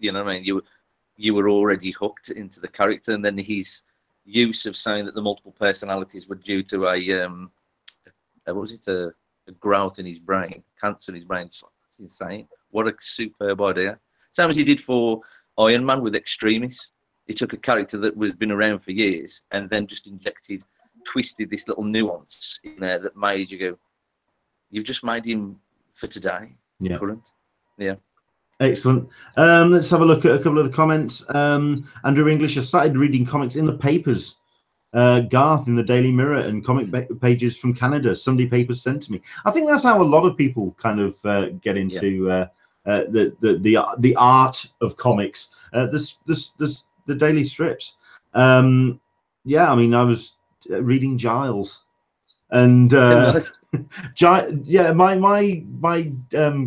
you were already hooked into the character, and then his use of saying that the multiple personalities were due to a growth in his brain, cancer in his brain. It's insane. What a superb idea. Same as he did for Iron Man with Extremis. He took a character that was been around for years and then just twisted this little nuance in there that made you go, you've just made him for today. Yeah. Current. Yeah. Excellent. Let's have a look at a couple of the comments. Andrew English, I started reading comics in the papers. Garth in the Daily Mirror and comic pages from Canada, Sunday papers sent to me. I think that's how a lot of people kind of get into the art of comics. The daily strips. I mean, I was reading Giles, and my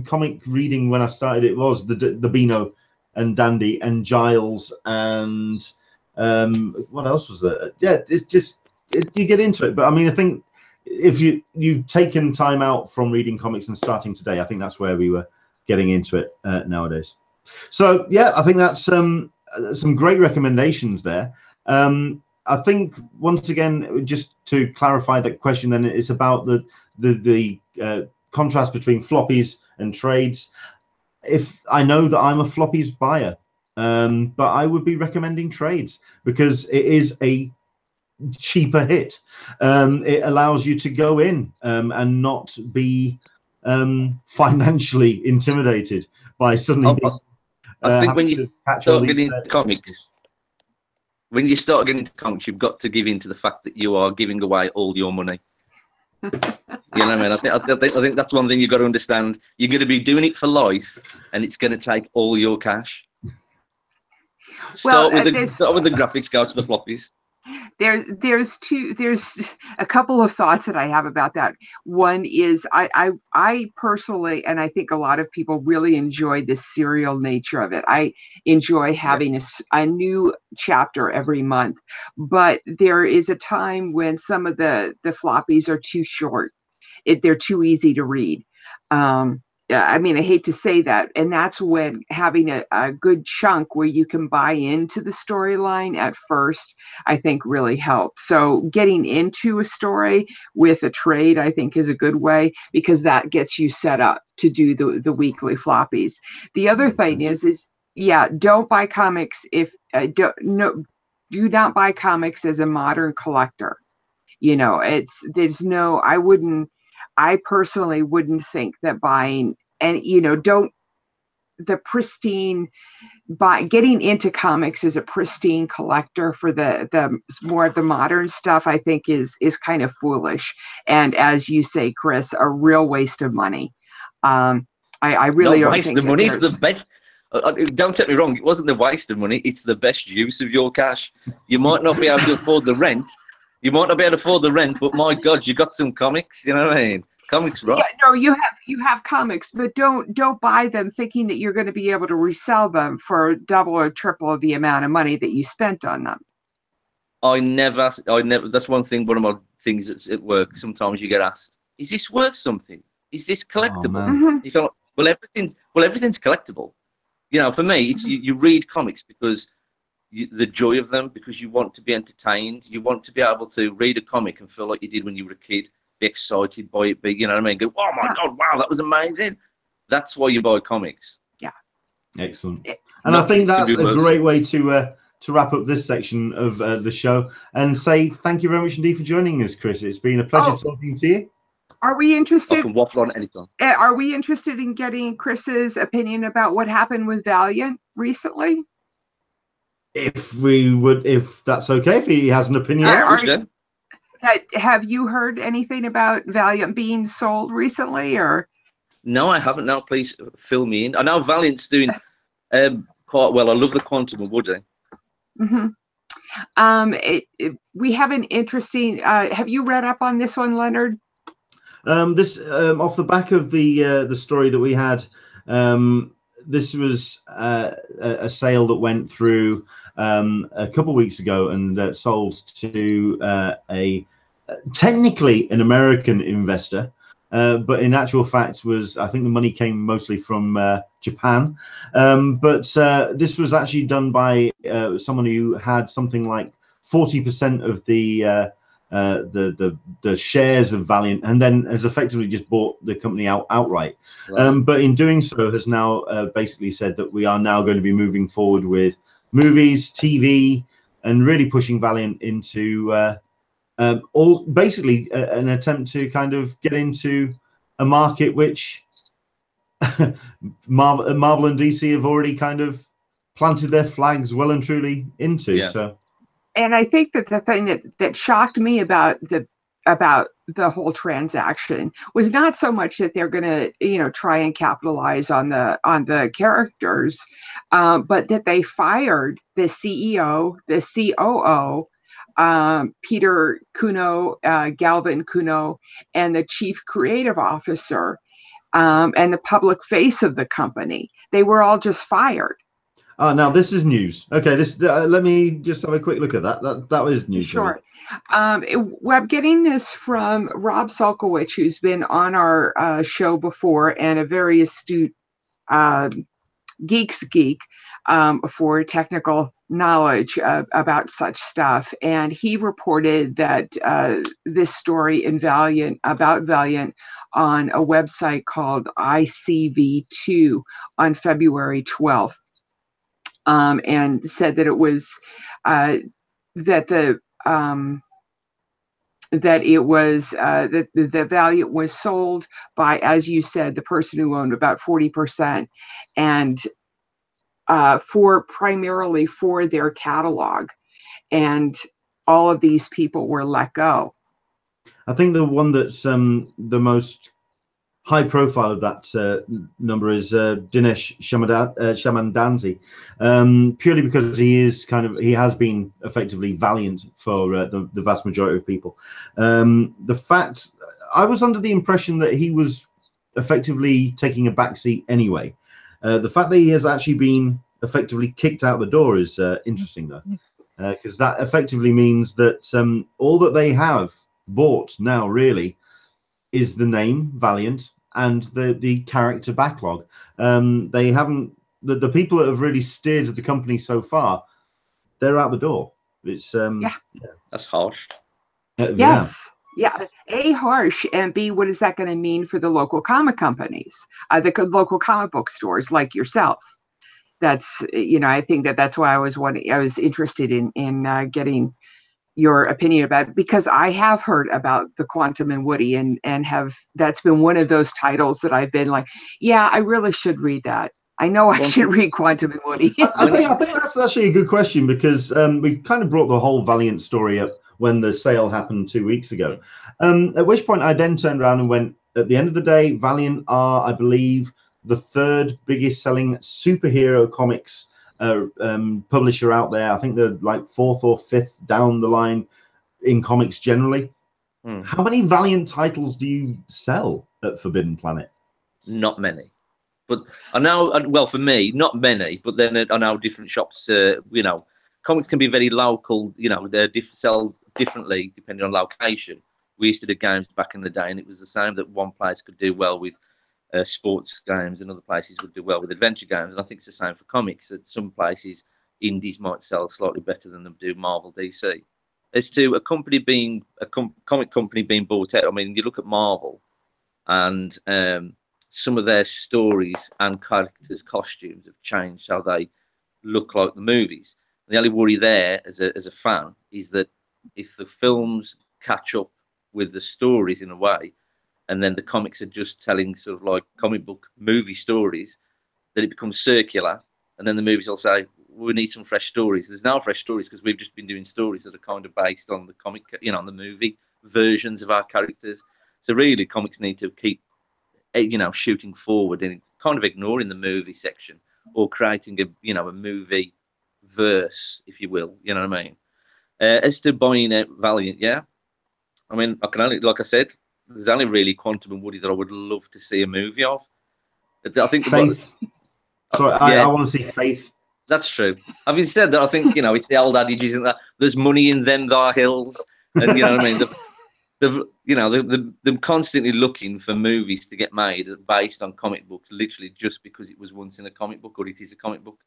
comic reading when I started it was the Beano and Dandy and Giles and. What else was there? Yeah, you get into it. But I mean, I think if you've taken time out from reading comics and starting today, I think that's where we were getting into it nowadays. So yeah, I think that's some great recommendations there. I think once again, just to clarify that question, then it's about the contrast between floppies and trades. If I know that I'm a floppies buyer. But I would be recommending trades because it is a cheaper hit. It allows you to go in and not be financially intimidated by suddenly being, I think when you start getting into comics, you've got to give in to the fact that you are giving away all your money. You know what I mean? I think that's one thing you've got to understand. You're going to be doing it for life, and it's going to take all your cash. Start with the graphics, go to the floppies. There's a couple of thoughts that I have about that. One is I personally, and I think a lot of people really enjoy the serial nature of it. I enjoy having a new chapter every month, but there is a time when some of the floppies are too short. They're too easy to read. I mean, I hate to say that. And that's when having a good chunk where you can buy into the storyline at first, I think really helps. So getting into a story with a trade, I think, is a good way, because that gets you set up to do the weekly floppies. The other thing is yeah, don't buy comics if do not buy comics as a modern collector. You know, I personally wouldn't think that buying, and getting into comics as a pristine collector for the more of the modern stuff, I think is kind of foolish. And as you say, Chris, a real waste of money. I really don't think the money. The best. Don't take me wrong. It wasn't the waste of money. It's the best use of your cash. You might not be able to afford the rent. But my God, you got some comics. You know what I mean? Comics rock. Yeah, no, you have comics, but don't buy them thinking that you're going to be able to resell them for double or triple the amount of money that you spent on them. I never. That's one thing. One of my things that's at work. Sometimes you get asked, "Is this worth something? Is this collectible?" You go, "Well, everything's collectible." You know, for me, it's you read comics because the joy of them, because you want to be entertained. You want to be able to read a comic and feel like you did when you were a kid. Be excited by it, you know what I mean? Go, oh my God, wow, that was amazing. That's why you buy comics. Yeah. Excellent. And I think that's a great way to wrap up this section of the show and say thank you very much indeed for joining us, Chris. It's been a pleasure talking to you. Are we interested? I can waffle on anytime. Are we interested in getting Chris's opinion about what happened with Valiant recently? If that's okay, if he has an opinion. Have you heard anything about Valiant being sold recently, or? No, I haven't. No, please fill me in. I know Valiant's doing quite well. I love the Quantum of Woody. We have an interesting. Have you read up on this one, Leonard? This off the back of the story that we had. This was a sale that went through a couple of weeks ago and sold to technically an American investor, but in actual fact I think the money came mostly from Japan. But this was actually done by someone who had something like 40% of the shares of Valiant, and then has effectively just bought the company outright. Right. But in doing so has now basically said that we are now going to be moving forward with movies, TV, and really pushing Valiant into all basically an attempt to kind of get into a market which Marvel and DC have already kind of planted their flags well and truly into. Yeah. So. And I think that the thing that shocked me about the whole transaction was not so much that they're going to try and capitalize on the characters, but that they fired the CEO, the COO, Peter Kuno, Galvin Kuno, and the chief creative officer, and the public face of the company. They were all just fired. Now this is news. Okay, let me just have a quick look at that. That was news. Sure. I'm getting this from Rob Solkowicz, who's been on our show before and a very astute geek's geek for technical knowledge about such stuff. And he reported that this story in about Valiant on a website called ICV2 on February 12th. And said that it was that the Valiant was sold by, as you said, the person who owned about 40%, and primarily for their catalog, and all of these people were let go. I think the one that's the most high profile of that number is Dinesh Shamandanzi, purely because he has been effectively Valiant for the vast majority of people. The fact, I was under the impression that he was effectively taking a backseat anyway. The fact that he has actually been effectively kicked out the door is interesting, though, because that effectively means that all that they have bought now really is the name Valiant and the character backlog. They haven't, the people that have really steered the company so far, they're out the door. It's yeah, that's harsh. Yes. Yeah. A, harsh, and B, what is that going to mean for the local comic companies, the local comic book stores like yourself? That's, I think that's why I was interested in getting your opinion about it, because I have heard about the Quantum and Woody, and that's been one of those titles that I've been like, yeah, I really should read that. I know I should read Quantum and Woody. I think that's actually a good question, because we kind of brought the whole Valiant story up when the sale happened 2 weeks ago. At which point I then turned around and went, at the end of the day, Valiant are, I believe, the third biggest selling superhero comics publisher out there. I think they're like fourth or fifth down the line in comics generally. How many Valiant titles do you sell at Forbidden Planet? Not many. But I know, well, for me, not many, but then I know different shops, comics can be very local, they sell differently depending on location. We used to do games back in the day, and it was the same, that one place could do well with sports games and other places would do well with adventure games. And I think it's the same for comics, that some places, indies might sell slightly better than them do Marvel, DC. As to a company being, comic company being bought out, I mean, you look at Marvel and some of their stories and characters' costumes have changed how they look like the movies. And the only worry there as a fan is that if the films catch up with the stories in a way, and then the comics are just telling sort of like comic book movie stories, that it becomes circular, and then the movies will say, we need some fresh stories. There's no fresh stories because we've just been doing stories that are kind of based on the comic, on the movie versions of our characters. So really, comics need to keep, shooting forward and kind of ignoring the movie section, or creating a movie verse, if you will. You know what I mean? As to buying out Valiant, yeah, I mean, I can only, like I said, there's only really Quantum and Woody that I would love to see a movie of. I think Faith. Sorry, I want to see Faith. That's true. Having said that, I think it's the old adage, isn't that? There's money in them there hills, and you know what I mean. They're constantly looking for movies to get made based on comic books, literally just because it was once in a comic book, or it is a comic book.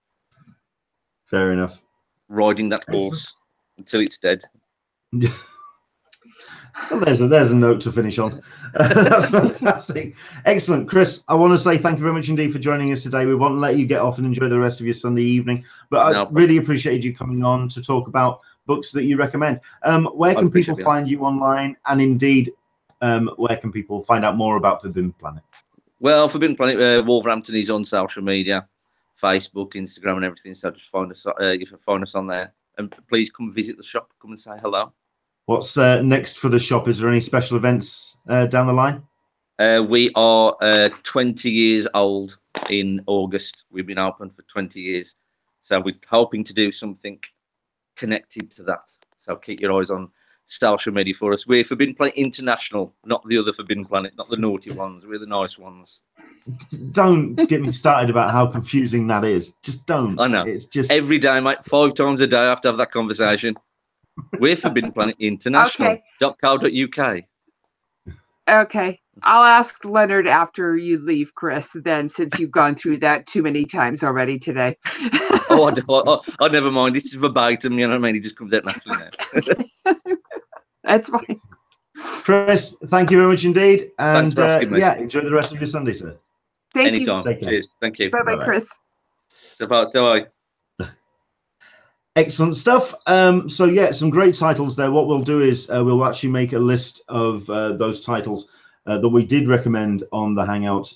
Fair enough. Riding that horse until it's dead. Well, there's a note to finish on. That's fantastic. Excellent. Chris, I want to say thank you very much indeed for joining us today. We want to let you get off and enjoy the rest of your Sunday evening, but I really appreciated you coming on to talk about books that you recommend. Where can people find you online, and indeed, where can people find out more about Forbidden Planet? Well, Forbidden Planet Wolverhampton is on social media, Facebook, Instagram, and everything. So just find us. You can find us on there, and please come visit the shop. Come and say hello. What's next for the shop? Is there any special events down the line? We are 20 years old in August. We've been open for 20 years. So we're hoping to do something connected to that. So keep your eyes on social media for us. We're Forbidden Planet International, not the other Forbidden Planet, not the naughty ones. We're the nice ones. Don't get me started about how confusing that is. Just don't. I know. It's just every day, mate. 5 times a day I have to have that conversation. We're Forbidden Planet International.co.uk. Okay. I'll ask Leonard after you leave, Chris, then, since you've gone through that too many times already today. I never mind. This is verbatim, you know what I mean? It just comes out naturally now. That's fine. Chris, thank you very much indeed. And enjoy the rest of your Sunday, sir. Thank you. Cheers. Thank you. Bye-bye, Chris. Bye-bye. Excellent stuff. So yeah, some great titles there. What we'll do is we'll actually make a list of those titles that we did recommend on the Hangout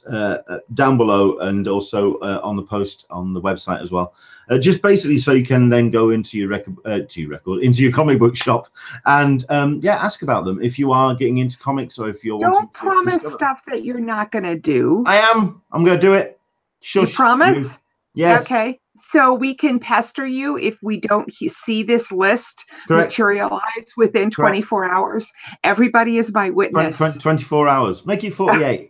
down below, and also on the post on the website as well. Just basically so you can then go into your into your comic book shop and ask about them if you are getting into comics, or if you're don't promise stuff that you're not going to do. I'm going to do it. Shush. You promise? Yes. Okay. So we can pester you if we don't see this list materialize within 24 hours. Everybody is my witness. 24 hours. Make it 48.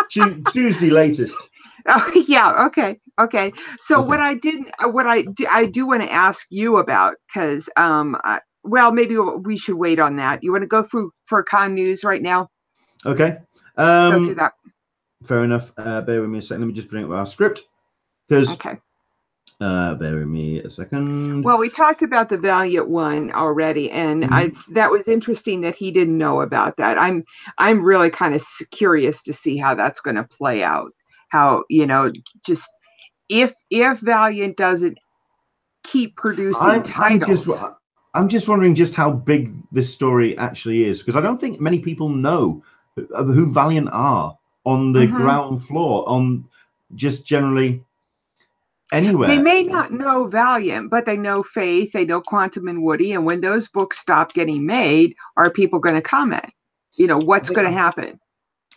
Tuesday latest. Oh, yeah. Okay. So okay. I do want to ask you about, because well, maybe we should wait on that. You want to go for con news right now? Okay. Go through that. Fair enough. Bear with me a second. Let me just bring up our script. Because Okay. bear with me a second. Well, we talked about the Valiant one already, and that was interesting that he didn't know about that. I'm really kind of curious to see how that's going to play out. How, just if Valiant doesn't keep producing titles. I'm just wondering just how big this story actually is, because I don't think many people know who Valiant are on the ground floor, on just generally anywhere. They may not know Valiant, but they know Faith, they know Quantum and Woody, and when those books stop getting made, are people going to comment? What's going to happen?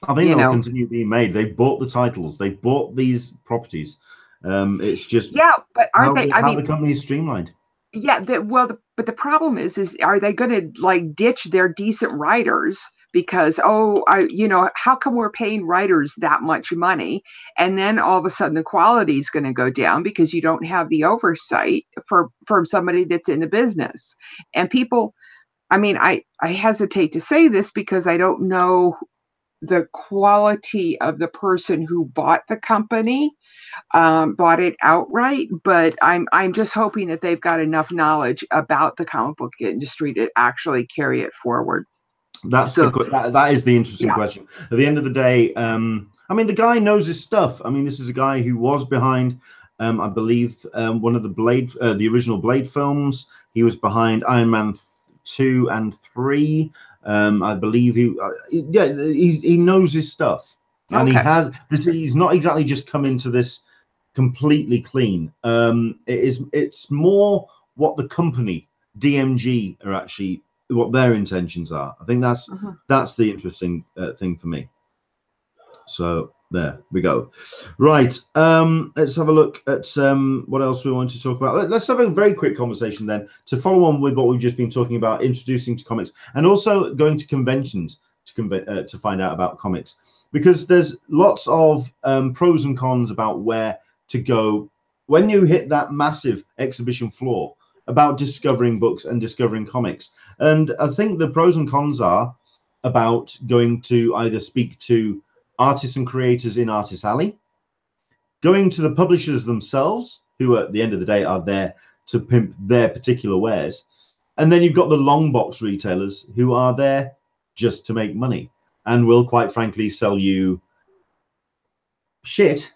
I think they'll continue being made. They've bought the titles, they've bought these properties. It's just but aren't they? How the company is streamlined. Yeah, but the problem is are they going to ditch their decent writers because how come we're paying writers that much money, and then all of a sudden the quality is going to go down because you don't have the oversight from somebody that's in the business. And people, I hesitate to say this because I don't know the quality of the person who bought the company. Bought it outright, but I'm just hoping that they've got enough knowledge about the comic book industry to actually carry it forward. That is the interesting question. At the end of the day, the guy knows his stuff. This is a guy who was behind, I believe, one of the original Blade films. He was behind Iron Man 2 and 3. I believe he knows his stuff. And he's not exactly just come into this completely clean. It's more what the company, DMG, are actually, what their intentions are. I think that's the interesting thing for me. So there we go. Right. Let's have a look at what else we want to talk about. Let's have a very quick conversation then to follow on with what we've just been talking about, introducing to comics, and also going to conventions to find out about comics. Because there's lots of pros and cons about where to go when you hit that massive exhibition floor about discovering books and discovering comics. And I think the pros and cons are about going to either speak to artists and creators in Artist Alley, going to the publishers themselves, who at the end of the day are there to pimp their particular wares. And then you've got the long box retailers who are there just to make money and will, quite frankly, sell you shit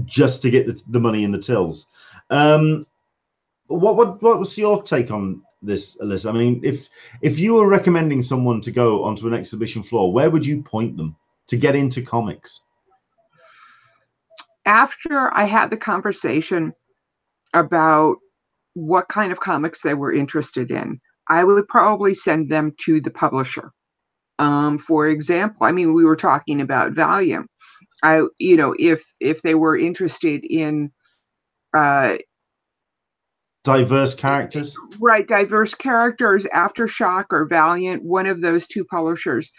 just to get the money in the tills. What was your take on this, Alyssa? If you were recommending someone to go onto an exhibition floor, where would you point them to get into comics? After I had the conversation about what kind of comics they were interested in, I would probably send them to the publisher. For example, we were talking about Valiant. If they were interested in diverse characters, right? Diverse characters, Aftershock or Valiant, one of those two publishers.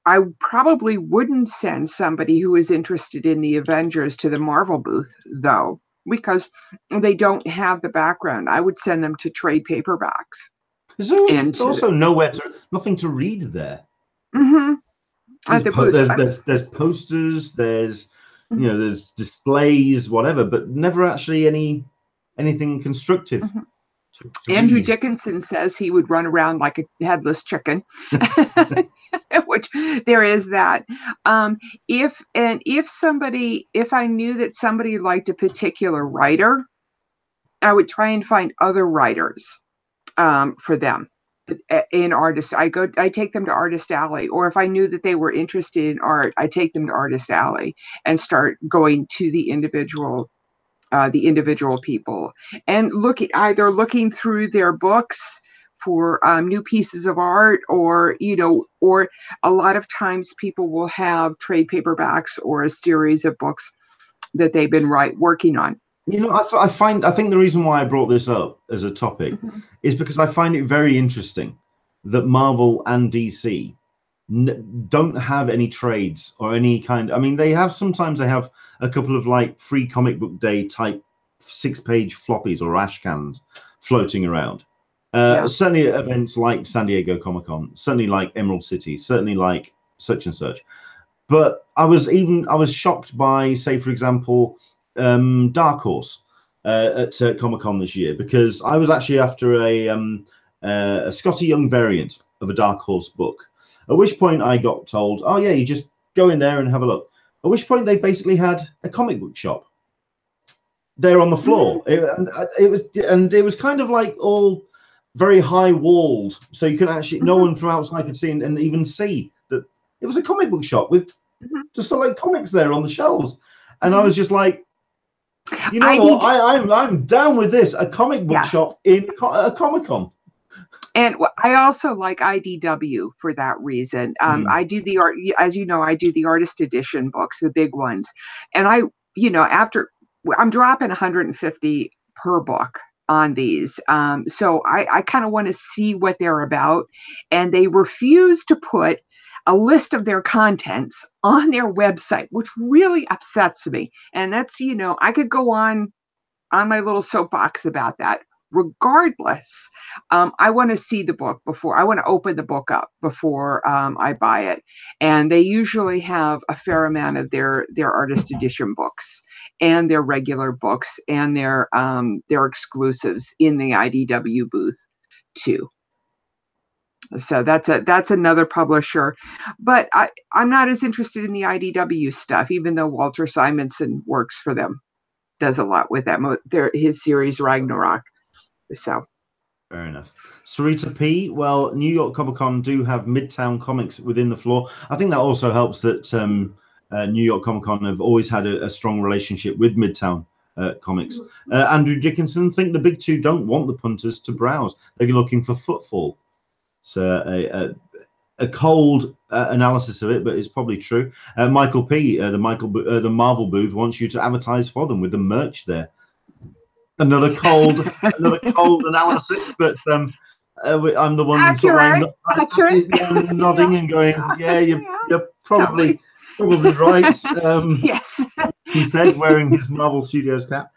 I probably wouldn't send somebody who is interested in the Avengers to the Marvel booth, though, because they don't have the background. I would send them to trade paperbacks. There's also nothing to read there. There's posters, there's there's displays, whatever, but never actually anything constructive. Andrew Dickinson says he would run around like a headless chicken, which there is that. If I knew that somebody liked a particular writer, I would try and find other writers for them in artists. I take them to Artist Alley, or if I knew that they were interested in art, I take them to Artist Alley and start going to the individual people and looking through their books for new pieces of art, or a lot of times people will have trade paperbacks or a series of books that they've been working on. I think the reason why I brought this up as a topic is because I find it very interesting that Marvel and DC don't have any trades or any kind. Sometimes they have a couple of free comic book day type 6-page floppies or ash cans floating around. Certainly events like San Diego Comic-Con, certainly like Emerald City, certainly like such and such. But I was shocked by, say, for example, Dark Horse at Comic-Con this year, because I was actually after a Scotty Young variant of a Dark Horse book. At which point I got told, "Oh yeah, you just go in there and have a look." At which point they basically had a comic book shop there on the floor. It was kind of like all very high walled, so you could actually no one from outside could see and even see that it was a comic book shop with just like comics there on the shelves. And I was just like, you know what? I'm down with this. A comic book shop in a Comic-Con. And I also like IDW for that reason. I do the art, as you know, I do the artist edition books, the big ones. And I'm dropping 150 per book on these. So I kind of want to see what they're about. And they refuse to put a list of their contents on their website, which really upsets me. And that's, I could go on my little soapbox about that. Regardless, I want to see the book before I want to open the book up before I buy it. And they usually have a fair amount of their artist edition books and their regular books and their exclusives in the IDW booth too. So that's another publisher, but I'm not as interested in the IDW stuff, even though Walter Simonson works for them, does a lot with them. His series Ragnarok. So fair enough. Sarita P. Well, New York Comic-Con do have Midtown Comics within the floor. I think that also helps that New York Comic-Con have always had a strong relationship with Midtown Comics. Andrew Dickinson, think the big two don't want the punters to browse. They're looking for footfall. So a cold analysis of it, but it's probably true. Michael P. The Marvel booth wants you to advertise for them with the merch there. Another cold analysis, but I'm the one sort of nodding and going, yeah, you're probably right. Yes, he says, wearing his Marvel Studios cap.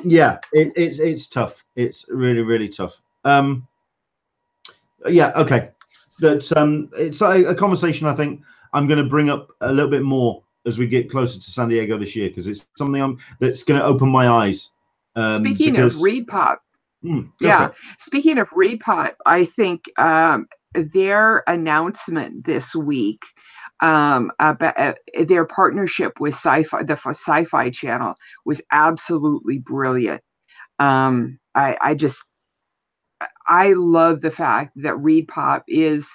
Yeah, it's tough. It's really, really tough. Yeah, okay. That's it's a conversation I think I'm going to bring up a little bit more as we get closer to San Diego this year, because it's something that's going to open my eyes. Speaking of ReedPop, speaking of ReedPop, I think their announcement this week about their partnership with the Sci-Fi Channel was absolutely brilliant. I love the fact that ReedPop is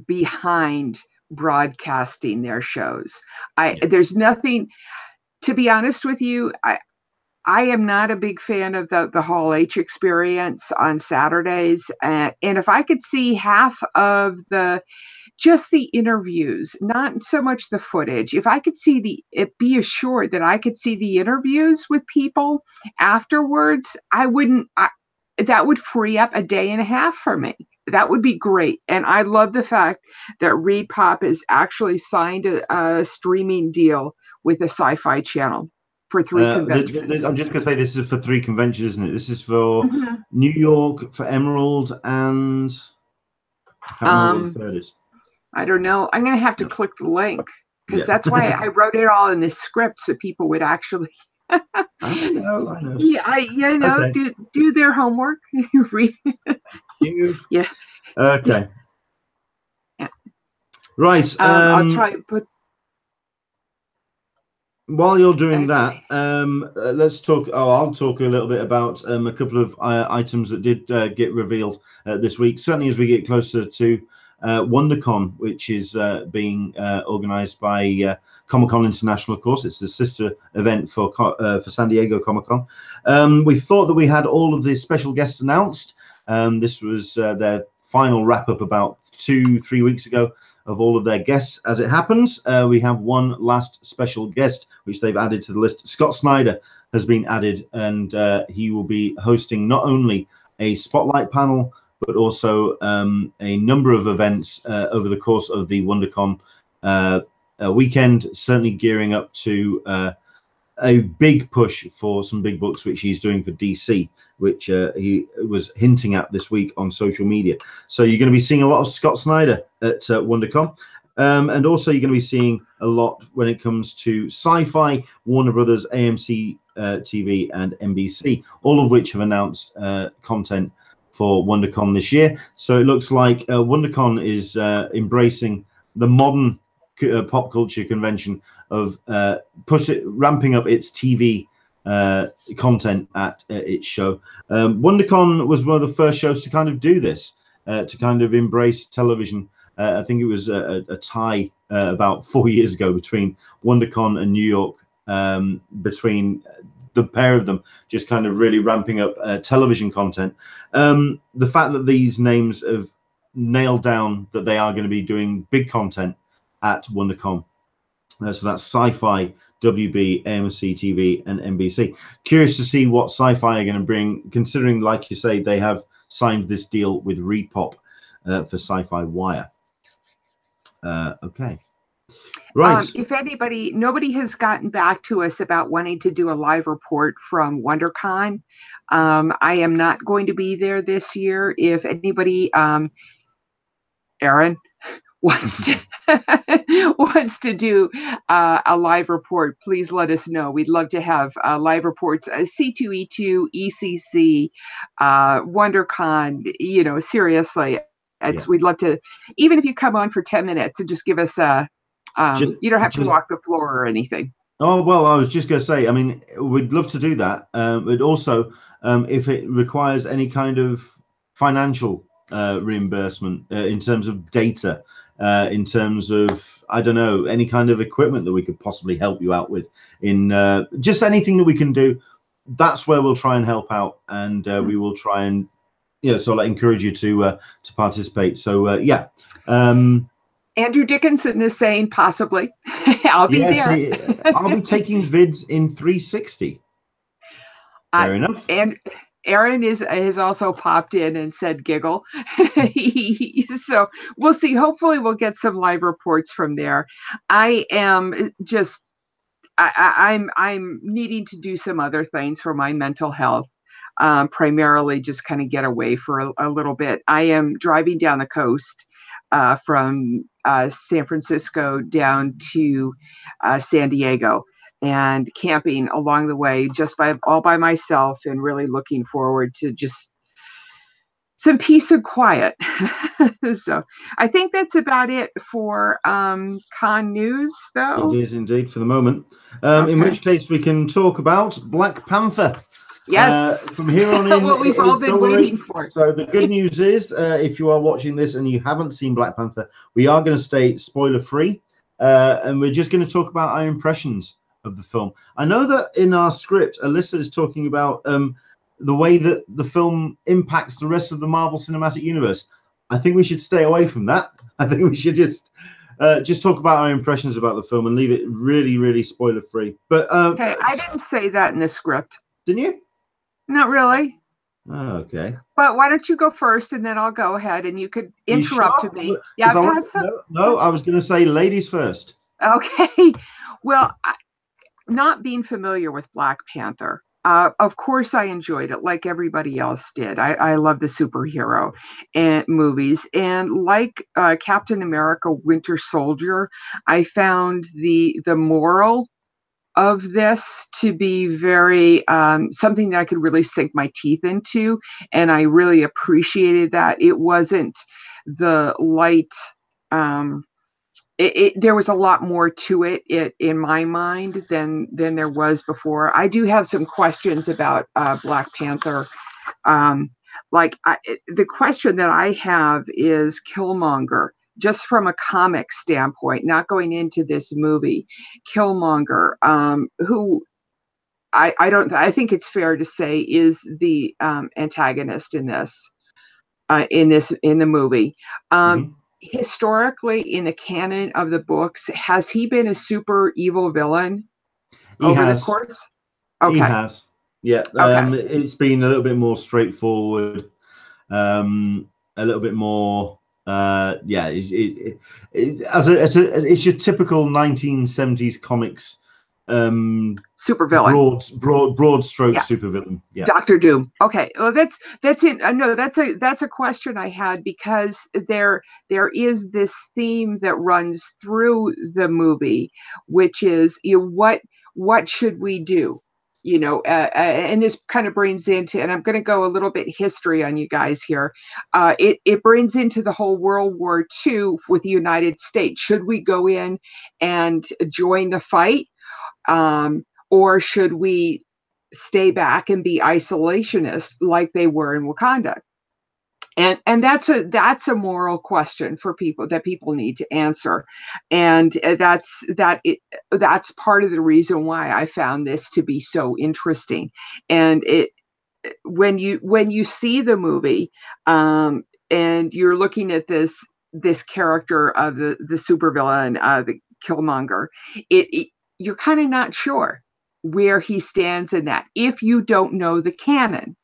behind broadcasting their shows. There's nothing, to be honest with you, I am not a big fan of the Hall H experience on Saturdays. And if I could see half of just the interviews, not so much the footage, if I could see be assured that I could see the interviews with people afterwards, that would free up a day and a half for me. That would be great. And I love the fact that ReedPop has actually signed a streaming deal with the Sci-Fi Channel for 3 conventions. I'm just going to say this is for 3 conventions, isn't it? This is for New York, for Emerald, and I can't remember what the third is. I don't know. I'm going to have to click the link, because that's why I wrote it all in this script, so people would actually I know. Yeah, okay. do their homework. Read. Yeah. Okay. Yeah. Right. I'll try to put. While you're doing that, let's talk. I'll talk a little bit about a couple of items that did get revealed this week. Certainly, as we get closer to WonderCon, which is being organized by Comic-Con International, of course. It's the sister event for San Diego Comic-Con. We thought that we had all of the special guests announced. This was their final wrap-up about 2-3 weeks ago of all of their guests. As it happens, we have one last special guest, which they've added to the list. Scott Snyder has been added, and he will be hosting not only a spotlight panel, but also a number of events over the course of the WonderCon weekend, certainly gearing up to a big push for some big books, which he's doing for DC, which he was hinting at this week on social media. So you're going to be seeing a lot of Scott Snyder at WonderCon. And also you're going to be seeing a lot when it comes to Sci-Fi, Warner Brothers, AMC TV, and NBC, all of which have announced content for WonderCon this year. So it looks like WonderCon is embracing the modern pop culture convention of ramping up its TV content at its show. WonderCon was one of the first shows to kind of do this, to kind of embrace television. I think it was a tie about 4 years ago between WonderCon and New York, between the pair of them, just kind of really ramping up television content. The fact that these names have nailed down that they are going to be doing big content at WonderCon. So that's Sci-Fi, WB, AMC TV, and NBC. Curious to see what Sci-Fi are going to bring, considering, like you say, they have signed this deal with Repop for Sci-Fi Wire. Okay. Right. If nobody has gotten back to us about wanting to do a live report from WonderCon. I am not going to be there this year. If anybody, Aaron, wants to do a live report, please let us know. We'd love to have live reports, C2E2, ECC, WonderCon. Seriously, we'd love to. Even if you come on for 10 minutes and just give us a. You don't have to walk the floor or anything. Oh, well, I was just going to say, I mean, we'd love to do that. But also, if it requires any kind of financial reimbursement in terms of data, in terms of, I don't know, any kind of equipment that we could possibly help you out with, in just anything that we can do, that's where we'll try and help out. And we will try and, sort of encourage you to participate. So, yeah. Andrew Dickinson is saying possibly. I'll be there. I'll be taking vids in 360. Fair enough. And Aaron has also popped in and said giggle. So we'll see. Hopefully we'll get some live reports from there. I am just I'm needing to do some other things for my mental health. Primarily just kind of get away for a little bit. I am driving down the coast from San Francisco down to San Diego, and camping along the way all by myself, and really looking forward to just some peace and quiet. So I think that's about it for con news, though. It is indeed for the moment. Okay. In which case we can talk about Black Panther. Yes. From here on in, what we've all been waiting for. So the good news is, if you are watching this and you haven't seen Black Panther, we are going to stay spoiler free, and we're just going to talk about our impressions of the film. I know that in our script, Alyssa is talking about the way that the film impacts the rest of the Marvel Cinematic Universe. I think we should stay away from that. I think we should just talk about our impressions about the film and leave it really, really spoiler free. But okay, I didn't say that in the script. Didn't you? Not really. Oh, okay. But why don't you go first, and then I'll go ahead, and you could interrupt me. Yeah. No, I was going to say ladies first. Okay. Well, not being familiar with Black Panther, of course I enjoyed it like everybody else did. I love the superhero and movies, and like Captain America: Winter Soldier, I found the moral of this to be very something that I could really sink my teeth into, and I really appreciated that. It wasn't the light. There was a lot more to it in my mind than there was before. I do have some questions about Black Panther. The question that I have is Killmonger. Just from a comic standpoint, not going into this movie, Killmonger, who I think it's fair to say is the antagonist in the movie. Historically, in the canon of the books, has he been a super evil villain over the course? Okay. He has. Yeah. Okay. It's been a little bit more straightforward, a little bit more. It's your typical 1970s comics supervillain, broad stroke supervillain. Yeah, Dr. Doom. Okay, well, that's it. No, that's a question I had, because there is this theme that runs through the movie, which is, what should we do? And this kind of brings into, and I'm going to go a little bit history on you guys here. It brings into the whole World War II with the United States. Should we go in and join the fight? Or should we stay back and be isolationist like they were in Wakanda? And that's a moral question for people that people need to answer. And that's part of the reason why I found this to be so interesting. And when you see the movie, and you're looking at this character of the supervillain, the Killmonger, you're kind of not sure where he stands in that, if you don't know the canon.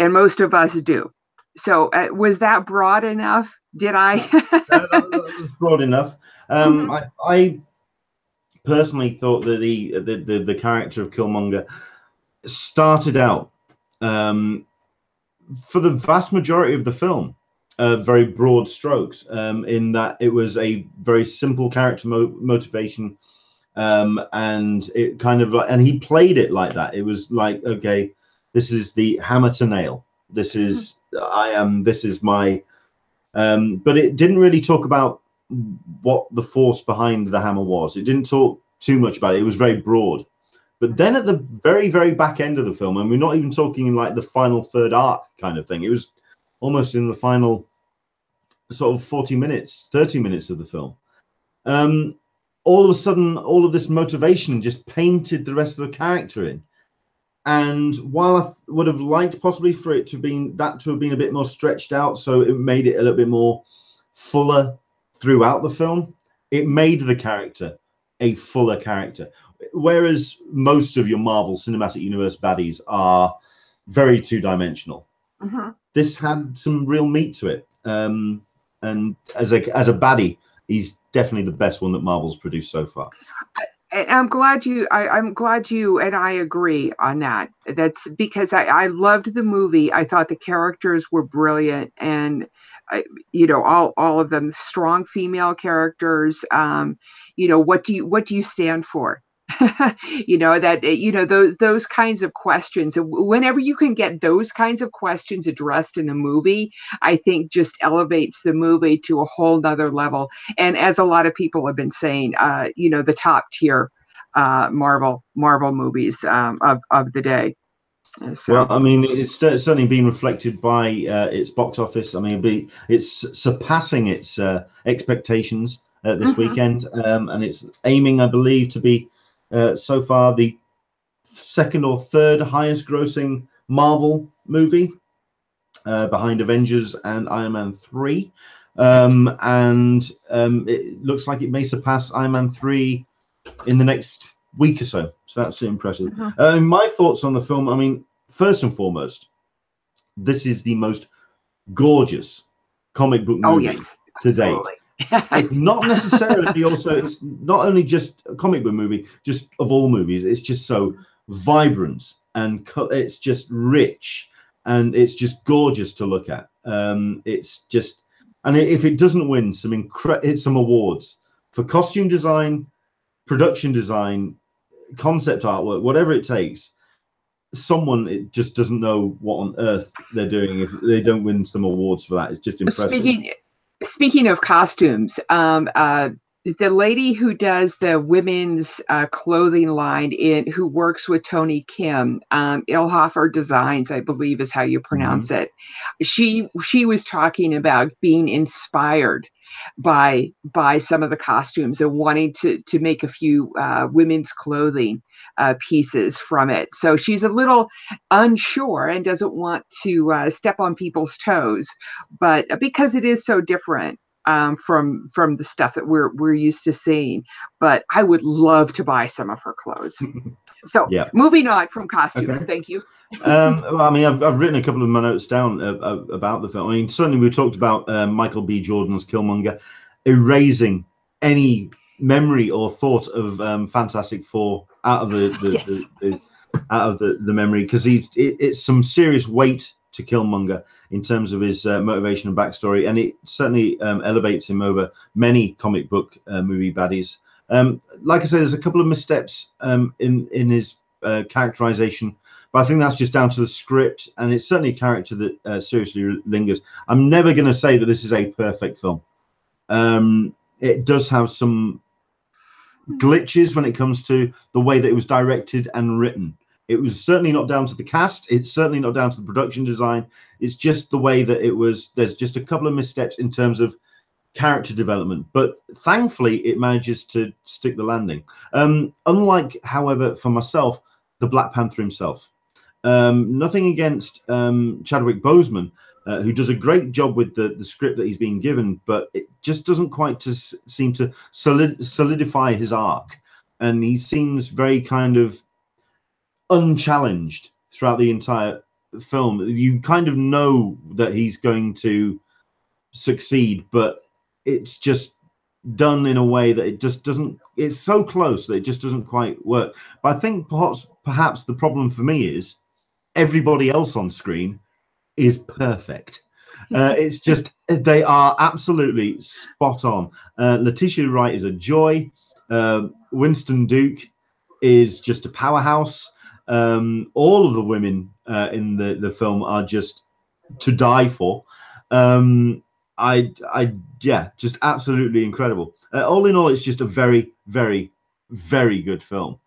And most of us do. So was that broad enough? Did I? that was broad enough. I personally thought that the character of Killmonger started out, for the vast majority of the film, very broad strokes, in that it was a very simple character motivation. And it kind of like, and he played it like that. It was like, okay, this is the hammer to nail. This is this is my, but it didn't really talk about what the force behind the hammer was. It didn't talk too much about it. It was very broad. But then at the very, very back end of the film, and we're not even talking in like the final third arc kind of thing, it was almost in the final sort of 40 minutes, 30 minutes of the film. All of a sudden, all of this motivation just painted the rest of the character in. And while I would have liked possibly for it to have been a bit more stretched out, so it made it a little bit more fuller throughout the film, it made the character a fuller character. Whereas most of your Marvel Cinematic Universe baddies are very two-dimensional. This had some real meat to it. And as a baddie, he's definitely the best one that Marvel's produced so far. I'm glad you and I agree on that. That's because I loved the movie. I thought the characters were brilliant, and all of them strong female characters. What do you stand for? Those kinds of questions. Whenever you can get those kinds of questions addressed in a movie, I think just elevates the movie to a whole nother level. And as a lot of people have been saying, the top tier Marvel movies of the day. So. Well, I mean, it's certainly been reflected by its box office. I mean, it's surpassing its expectations this weekend, and it's aiming, I believe, to be so far the second or third highest grossing Marvel movie, behind Avengers and Iron Man 3. It looks like it may surpass Iron Man 3 in the next week or so. So that's impressive. My thoughts on the film, I mean, first and foremost, this is the most gorgeous comic book movie to date. It's not necessarily also, it's not only just a comic book movie, just of all movies, it's just so vibrant and it's just rich and it's just gorgeous to look at. It's just, and if it doesn't win some awards for costume design, production design, concept artwork, whatever it takes, it just doesn't know what on earth they're doing if they don't win some awards for that. It's just impressive. Speaking of costumes, the lady who does the women's clothing line who works with Tony Kim, Ilhofer Designs, I believe is how you pronounce it. She was talking about being inspired by some of the costumes and wanting to make a few women's clothing pieces from it. So she's a little unsure and doesn't want to step on people's toes, but because it is so different from the stuff that we're used to seeing. But I would love to buy some of her clothes. So moving on from costumes, thank you. Well, I mean, I've written a couple of my notes down about the film. I mean, certainly we talked about Michael B. Jordan's Killmonger erasing any memory or thought of Fantastic Four out of the memory, because it's some serious weight to Killmonger in terms of his motivation and backstory, and it certainly elevates him over many comic book movie baddies. Like I say, there's a couple of missteps in his characterization, but I think that's just down to the script, and it's certainly a character that seriously lingers. I'm never going to say that this is a perfect film. It does have some glitches when it comes to the way that it was directed and written. It was certainly not down to the cast. It's certainly not down to the production design. It's just the way that it was. There's just a couple of missteps in terms of character development, but thankfully it manages to stick the landing. Unlike, however, for myself, the Black Panther himself. Nothing against Chadwick Boseman, who does a great job with the script that he's being given, but it just doesn't quite seem to solidify his arc. And he seems very kind of unchallenged throughout the entire film. You kind of know that he's going to succeed, but it's just done in a way that it just doesn't, it's so close that it just doesn't quite work. But I think perhaps the problem for me is everybody else on screen is perfect. It's just, they are absolutely spot on. Letitia Wright is a joy. Winston Duke is just a powerhouse. All of the women in the film are just to die for. Yeah, just absolutely incredible. All in all, it's just a very, very, very good film.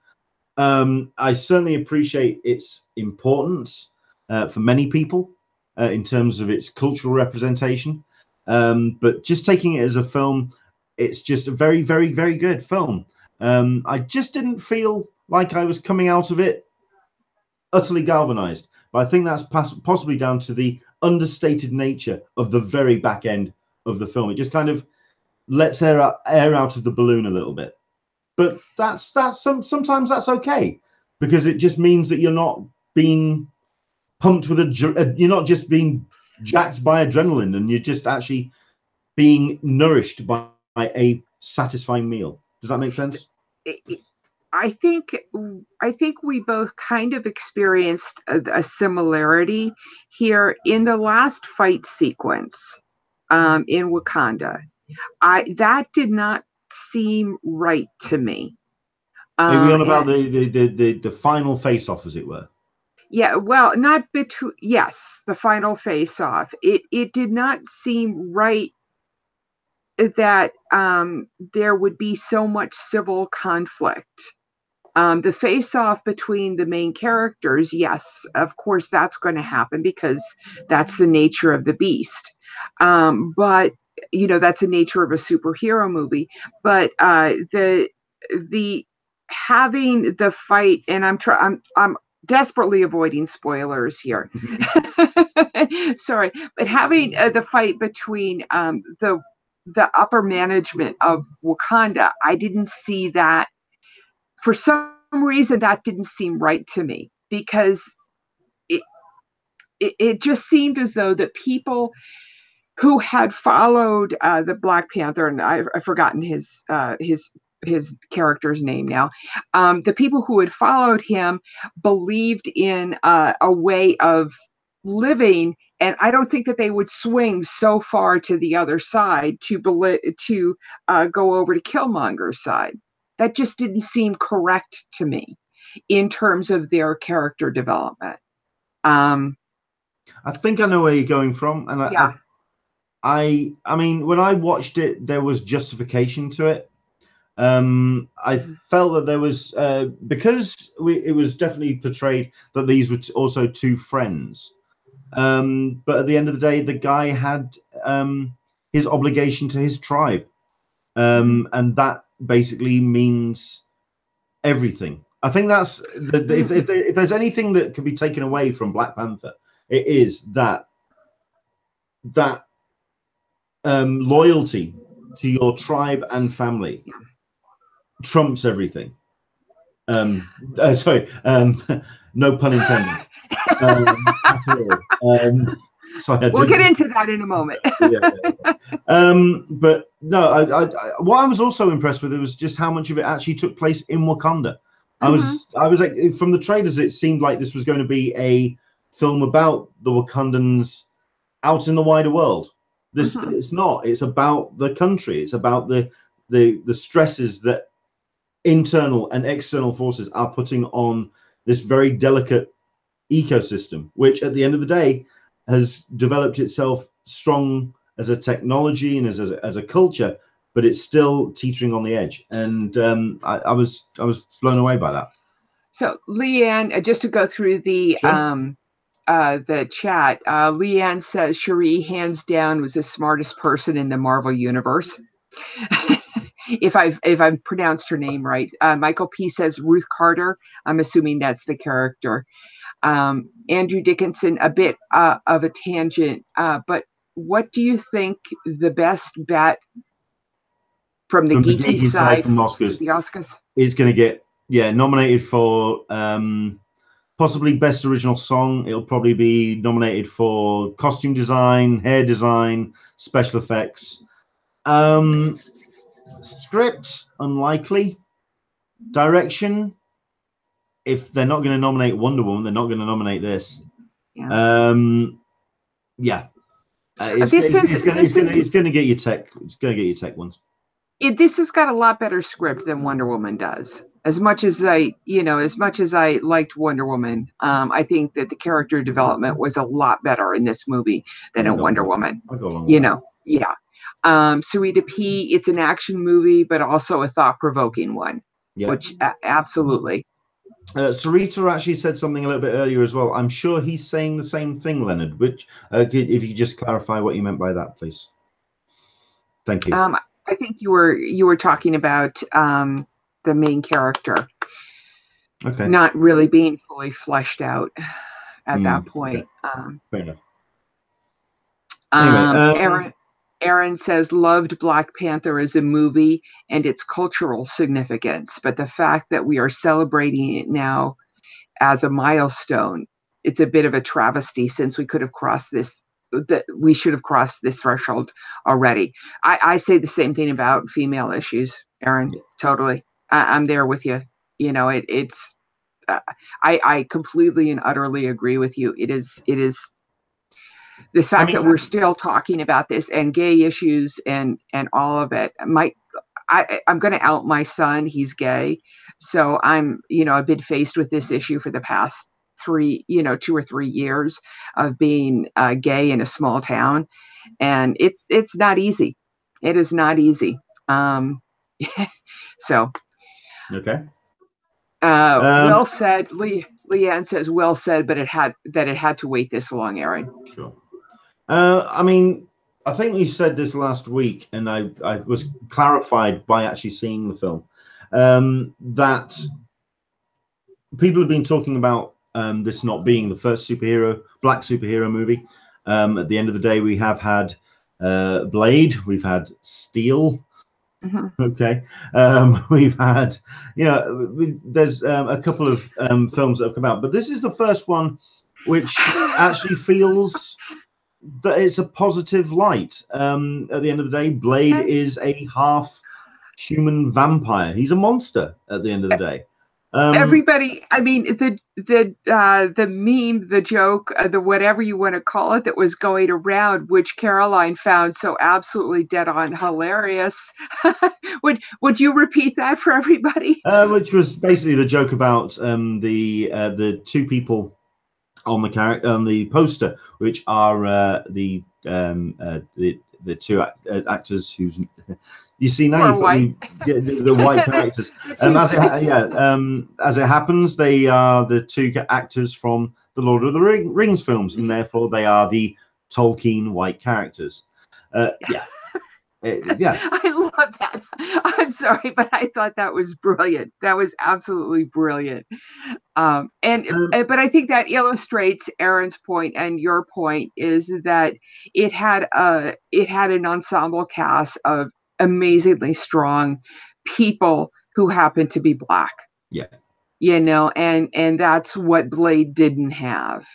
I certainly appreciate its importance for many people in terms of its cultural representation. But just taking it as a film, it's just a very, very, very good film. I just didn't feel like I was coming out of it utterly galvanized. But I think that's possibly down to the understated nature of the very back end of the film. It just kind of lets air out of the balloon a little bit. But sometimes that's okay, because it just means that you're not being pumped with you're not just being jacked by adrenaline, and you're just actually being nourished by a satisfying meal. Does that make sense? I think we both kind of experienced a similarity here in the last fight sequence in Wakanda. That did not seem right to me. Are we on about the final face-off, as it were? Yeah, well, not between. Yes, the final face-off. It did not seem right that there would be so much civil conflict. The face-off between the main characters, yes, of course, that's going to happen because that's the nature of the beast. But you know, that's the nature of a superhero movie. But the having the fight, and I'm desperately avoiding spoilers here. Sorry, but having the fight between the upper management of Wakanda, I didn't see that. For some reason, that didn't seem right to me, because it just seemed as though the people who had followed the Black Panther, and I've forgotten his character's name now, the people who had followed him believed in a way of living, and I don't think that they would swing so far to the other side to go over to Killmonger's side. That just didn't seem correct to me in terms of their character development. I think I know where you're going from, and yeah. I mean, when I watched it, there was justification to it. I felt that there was because it was definitely portrayed that these were also two friends. But at the end of the day, the guy had his obligation to his tribe, and that basically means everything. I think that's if there's anything that can be taken away from Black Panther, it is that loyalty to your tribe and family trumps everything. Sorry, no pun intended. At all. Sorry, we'll get into that in a moment. But no, what I was also impressed with, it was just how much of it actually took place in Wakanda. I was like, from the trailers, it seemed like this was going to be a film about the Wakandans out in the wider world. This it's not. It's about the country. It's about the stresses that internal and external forces are putting on this very delicate ecosystem, which at the end of the day has developed itself strong as a technology and as a culture, but it's still teetering on the edge. And I was blown away by that. So Leanne, just to go through the chat, Leanne says Cherie hands down was the smartest person in the Marvel universe. If I've pronounced her name right. Michael P says Ruth Carter. I'm assuming that's the character. Andrew Dickinson, a bit of a tangent, but what do you think the best bet from the geeky side from Oscars? The Oscars is going to get nominated for possibly best original song. It'll probably be nominated for costume design, hair design, special effects. Script, unlikely. Direction, if they're not going to nominate Wonder Woman, they're not going to nominate this. It's going to get you tech. It's going to get you tech ones. This has got a lot better script than Wonder Woman does. As much as I liked Wonder Woman, I think that the character development was a lot better in this movie than in Wonder Woman. Sarita P, it's an action movie, but also a thought-provoking one. Yeah. Which absolutely. Sarita actually said something a little bit earlier as well. I'm sure he's saying the same thing, Leonard. Which, if you could just clarify what you meant by that, please. Thank you. I think you were talking about the main character, not really being fully fleshed out at that point. Fair enough. Anyway, Aaron says loved Black Panther as a movie and its cultural significance, but the fact that we are celebrating it now as a milestone, it's a bit of a travesty since we could have crossed this. That we should have crossed this threshold already. I say the same thing about female issues, Aaron. Totally, I'm there with you. It's. I completely and utterly agree with you. It is. The fact that we're still talking about this and gay issues and all of it. I'm going to out my son. He's gay, so I'm I've been faced with this issue for the past 2 or 3 years of being gay in a small town, and it's not easy. It is not easy. So okay. Well said. Leanne says well said, but it had to wait this long, Aaron. Sure. I think we said this last week, and I was clarified by actually seeing the film, that people have been talking about this not being the first black superhero movie. At the end of the day, we have had Blade, we've had Steel. Okay. We've had, there's a couple of films that have come out, but this is the first one which actually feels that it's a positive light. At the end of the day, Blade is a half human vampire. He's a monster at the end of the day. Everybody, the meme, the joke, the whatever you want to call it, that was going around, which Caroline found so absolutely dead on hilarious. Would you repeat that for everybody? Which was basically the joke about the two people on the poster, which are the two actors whose. You see now the white characters. As it happens, they are the two actors from the Lord of the Rings films, and therefore they are the Tolkien white characters. Yeah. I love that. I'm sorry, but I thought that was brilliant. That was absolutely brilliant. But I think that illustrates Aaron's point and your point, is that it had an ensemble cast of amazingly strong people who happen to be Black. Yeah. And that's what Blade didn't have.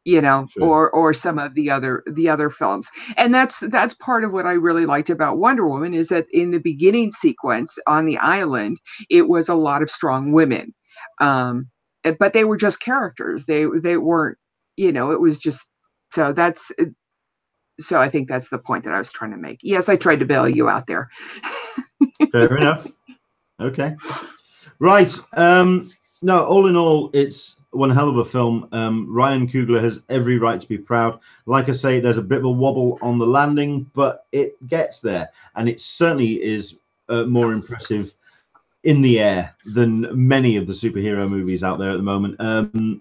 you know, Sure. or some of the other films. And that's part of what I really liked about Wonder Woman, is that in the beginning sequence on the island, it was a lot of strong women. But they were just characters. They weren't, you know, it was just, so I think that's the point that I was trying to make. Yes, I tried to bail you out there. Fair enough. Okay. Right. No, all in all, it's one hell of a film. Ryan Coogler has every right to be proud. Like I say, there's a bit of a wobble on the landing, but it gets there. And it certainly is more impressive in the air than many of the superhero movies out there at the moment.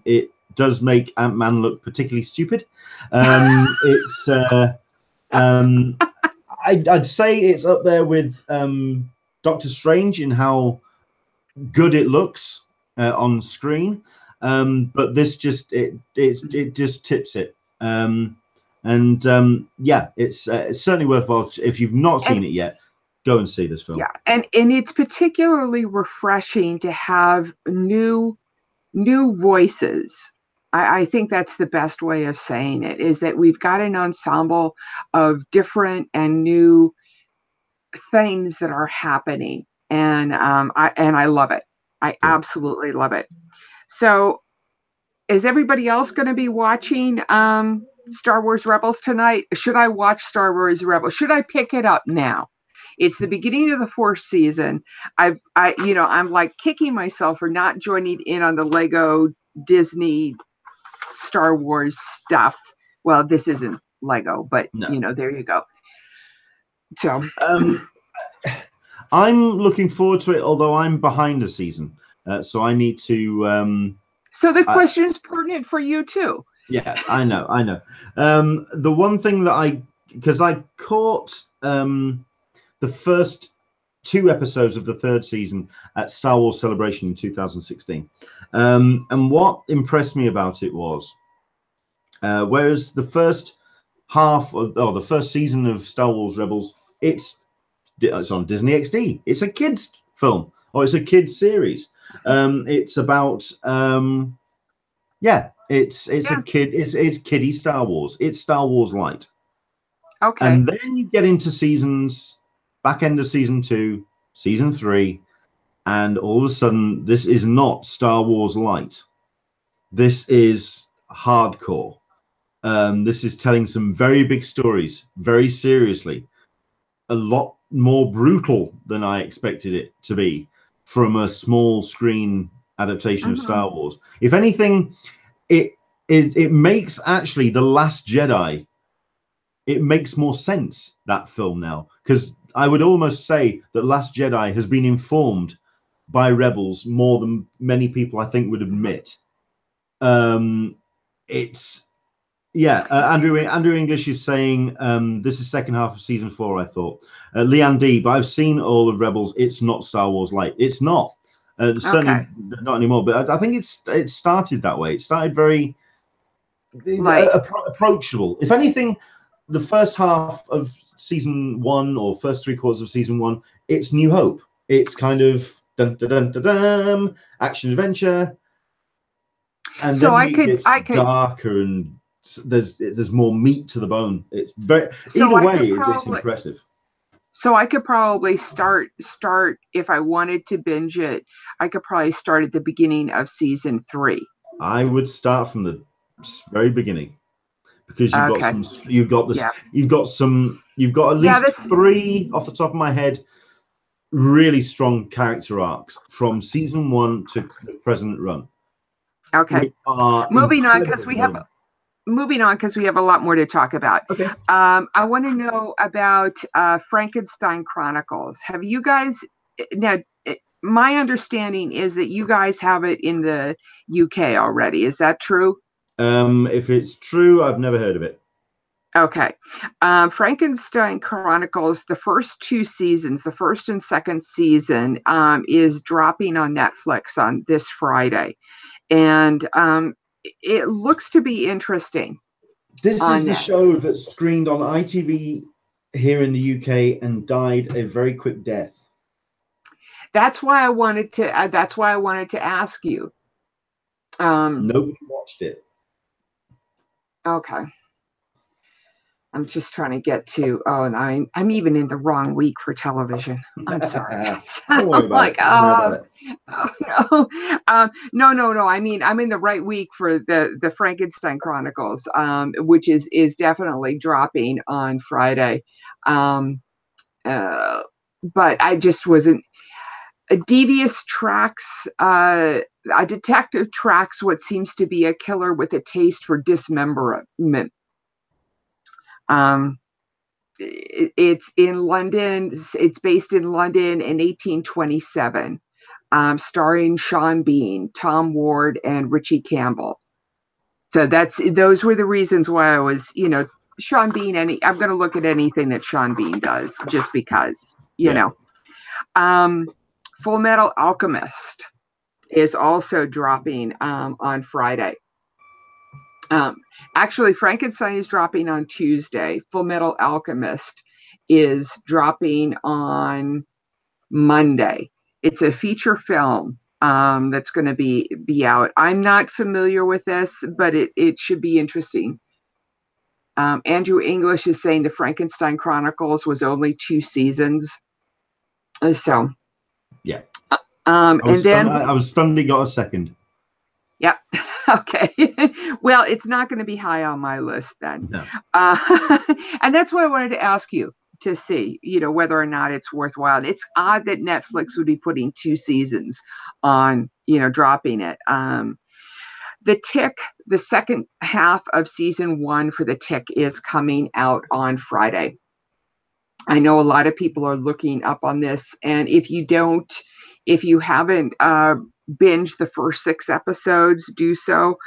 It does make Ant-Man look particularly stupid. It's I'd say it's up there with Doctor Strange in how good it looks on screen, but this just it just tips it. Yeah, it's certainly worthwhile. If you've not seen it yet, go and see this film. Yeah, and it's particularly refreshing to have new voices. I think that's the best way of saying it, is that we've got an ensemble of different and new things that are happening, and I love it. I absolutely love it. So, is everybody else going to be watching Star Wars Rebels tonight? Should I watch Star Wars Rebels? Should I pick it up now? It's the beginning of the 4th season. I'm like kicking myself for not joining in on the Lego Disney Star Wars stuff. Well, this isn't Lego, but No. you know, there you go. So I'm looking forward to it, although I'm behind a season, so I need to. So the question is pertinent for you too. Yeah, I know. The one thing that because I caught the first 2 episodes of the 3rd season at Star Wars Celebration in 2016, and what impressed me about it was, whereas the first half of the first season of Star Wars Rebels, it's on Disney XD. It's a kids film, or it's a kids series. It's about it's kiddie Star Wars. It's Star Wars light. Okay. And then you get into back end of season 2, season 3, and all of a sudden this is not Star Wars light. This is hardcore. This is telling some very big stories, very seriously. A lot more brutal than I expected it to be from a small screen adaptation of Star Wars. If anything, it makes actually The Last Jedi, it makes more sense, that film now, because I would almost say that Last Jedi has been informed by Rebels more than many people I think would admit. Andrew English is saying this is second half of season 4. I thought Leanne D, but I've seen all of Rebels. It's not Star Wars light. It's not. Certainly not anymore. But I think it started that way. It started very approachable. If anything, the first half of season 1 or first 3/4 of season 1, it's New Hope. It's kind of dun, dun, dun, dun, dun, action adventure, and so then it's darker and there's more meat to the bone. It's very it's impressive. So I could probably start if I wanted to binge it. I could probably start at the beginning of season 3. I would start from the very beginning, because you've got at least 3 off the top of my head really strong character arcs from season 1 to the present run. Okay. Moving on, because we have a lot more to talk about. Okay. I want to know about Frankenstein Chronicles. Have you guys now? My understanding is that you guys have it in the UK already. Is that true? If it's true, I've never heard of it. Okay. Frankenstein Chronicles, the first 2 seasons, the first and second season, is dropping on Netflix on this Friday. And it looks to be interesting. This is the show that screened on ITV here in the UK and died a very quick death. That's why I wanted to ask you. Nobody watched it. Okay. I'm just trying to get to. Oh, and I'm even in the wrong week for television. I'm sorry. Don't worry about it. Don't worry about it. No. I mean, I'm in the right week for the Frankenstein Chronicles, which is definitely dropping on Friday. But I just wasn't. A devious tracks. A detective tracks what seems to be a killer with a taste for dismemberment. It's in London. It's based in London in 1827, starring Sean Bean, Tom Ward, and Richie Campbell. So those were the reasons why I was, Sean Bean. I'm going to look at anything that Sean Bean does, just because, you know. Full Metal Alchemist is also dropping on Friday. Actually, Frankenstein is dropping on Tuesday. Full Metal Alchemist is dropping on Monday. It's a feature film that's going to be out. I'm not familiar with this, but it should be interesting. Andrew English is saying the Frankenstein Chronicles was only 2 seasons. So, yeah. And then I was stunned it got a second. Yeah. Okay. Well, it's not going to be high on my list then. No. And that's why I wanted to ask you to see, whether or not it's worthwhile. It's odd that Netflix would be putting 2 seasons on, dropping it. The Tick, the second half of season 1 for The Tick is coming out on Friday. I know a lot of people are looking up on this, and if you haven't binge the first 6 episodes, do so.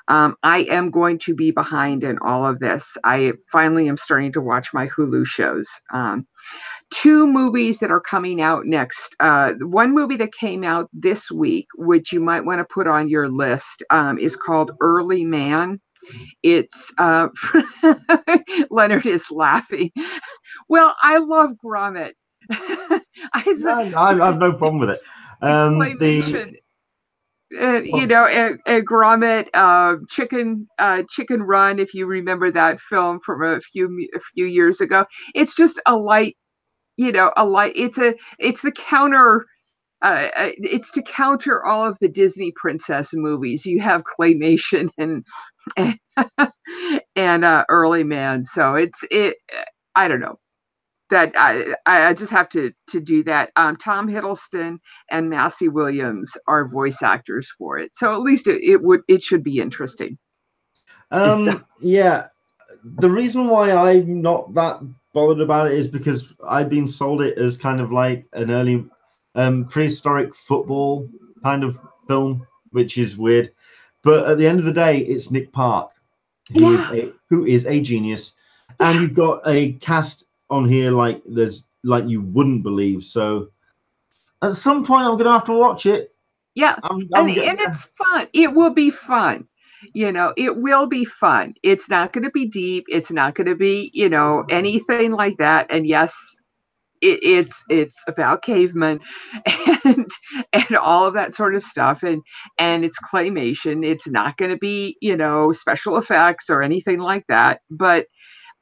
I am going to be behind in all of this. I finally am starting to watch my Hulu shows. 2 movies that are coming out next. One movie that came out this week, which you might want to put on your list, is called Early Man. It's Leonard is laughing. Well, I love Gromit. I have no problem with it. Claymation. A Gromit, Chicken Run. If you remember that film from a few years ago, it's just a light. It's the counter. It's to counter all of the Disney princess movies. You have Claymation and Early Man. So I don't know. That I just have to do that. Tom Hiddleston and Massey Williams are voice actors for it, so at least it should be interesting. Yeah, the reason why I'm not that bothered about it is because I've been sold it as kind of like an early prehistoric football kind of film, which is weird. But at the end of the day, it's Nick Park, who is a genius, and you've got a cast on here like you wouldn't believe. So at some point I'm gonna have to watch it. And it's fun. It will be fun. It will be fun. It's not going to be deep. It's not going to be anything like that. And yes, it's about cavemen and all of that sort of stuff, and it's claymation. It's not going to be special effects or anything like that, but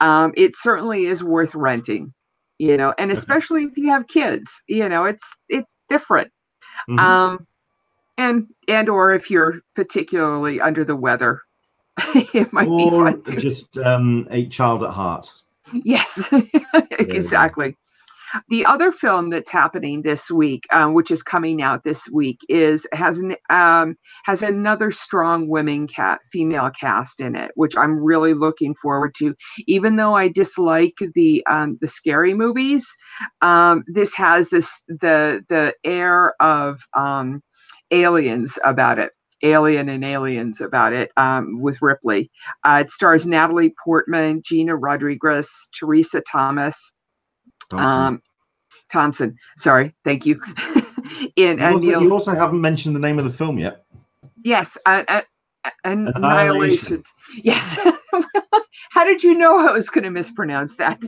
it certainly is worth renting, and especially if you have kids, it's different. Mm-hmm. And or if you're particularly under the weather, it might be fun too. Just a child at heart. Yes, exactly. The other film that's happening this week, which is coming out this week, has another strong female cast in it, which I'm really looking forward to. Even though I dislike the scary movies, this has the air of Aliens about it. Alien and Aliens about it, with Ripley. It stars Natalie Portman, Gina Rodriguez, Teresa Thompson. Sorry, thank you. You also haven't mentioned the name of the film yet. Yes, Annihilation. Yes. How did you know I was going to mispronounce that?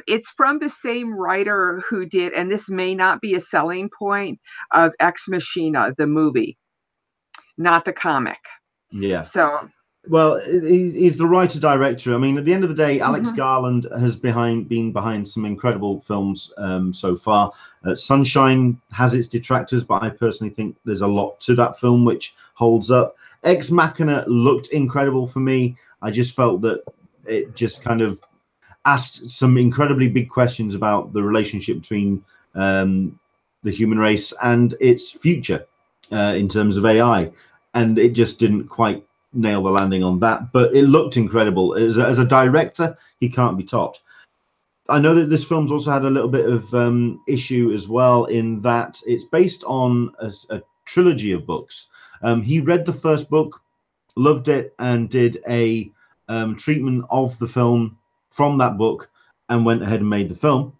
It's from the same writer who did, and this may not be a selling point, of Ex Machina, the movie, not the comic. Yeah. So Well, he's the writer-director. I mean, at the end of the day, Alex Garland has been behind some incredible films so far. Sunshine has its detractors, but I personally think there's a lot to that film which holds up. Ex Machina looked incredible for me. I just felt that it just kind of asked some incredibly big questions about the relationship between the human race and its future in terms of AI. And it just didn't quite nail the landing on that, but it looked incredible. As a director, he can't be topped. I know that this film's also had a little bit of issue as well, in that it's based on a trilogy of books. He read the first book, loved it, and did a treatment of the film from that book, and went ahead and made the film,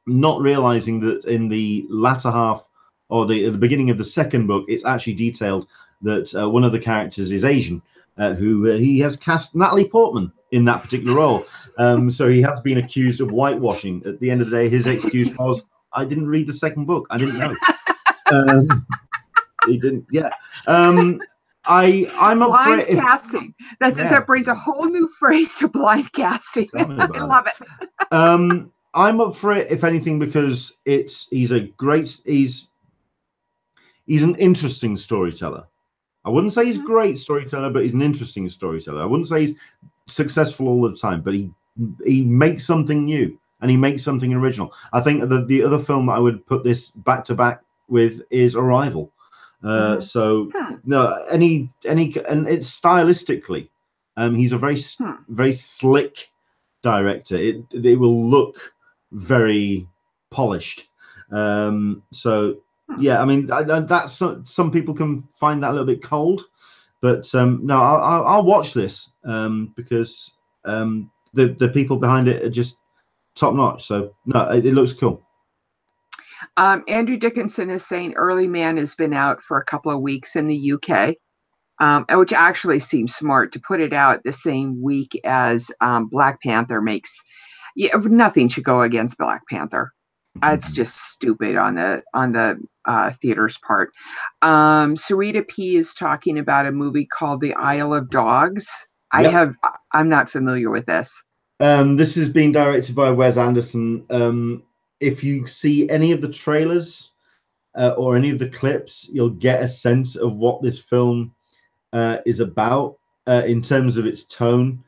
not realizing that in the latter half, or the beginning of the second book, it's actually detailed that one of the characters is Asian, who he has cast Natalie Portman in that particular role. So he has been accused of whitewashing. At the end of the day, his excuse was, I didn't read the second book. I didn't know. He didn't, yeah. I'm up blind for it. casting. That brings a whole new phrase to blind casting. I love it. I'm up for it, if anything, because he's an interesting storyteller. I wouldn't say he's a great storyteller, but he's an interesting storyteller. I wouldn't say he's successful all the time, but he makes something new, and he makes something original. I think the other film that I would put this back to back with is Arrival. So no, and it's stylistically, he's a very slick director. It will look very polished. So yeah, I mean, that's some people can find that a little bit cold, but no, I'll watch this because the people behind it are just top notch. So no, it looks cool. Andrew Dickinson is saying Early Man has been out for a couple of weeks in the UK, which actually seems smart to put it out the same week as Black Panther makes. Yeah, nothing should go against Black Panther. It's just stupid on the theater's part. Sarita P is talking about a movie called The Isle of Dogs. Yep. I'm not familiar with this. This is being directed by Wes Anderson. If you see any of the trailers or any of the clips, you'll get a sense of what this film is about in terms of its tone.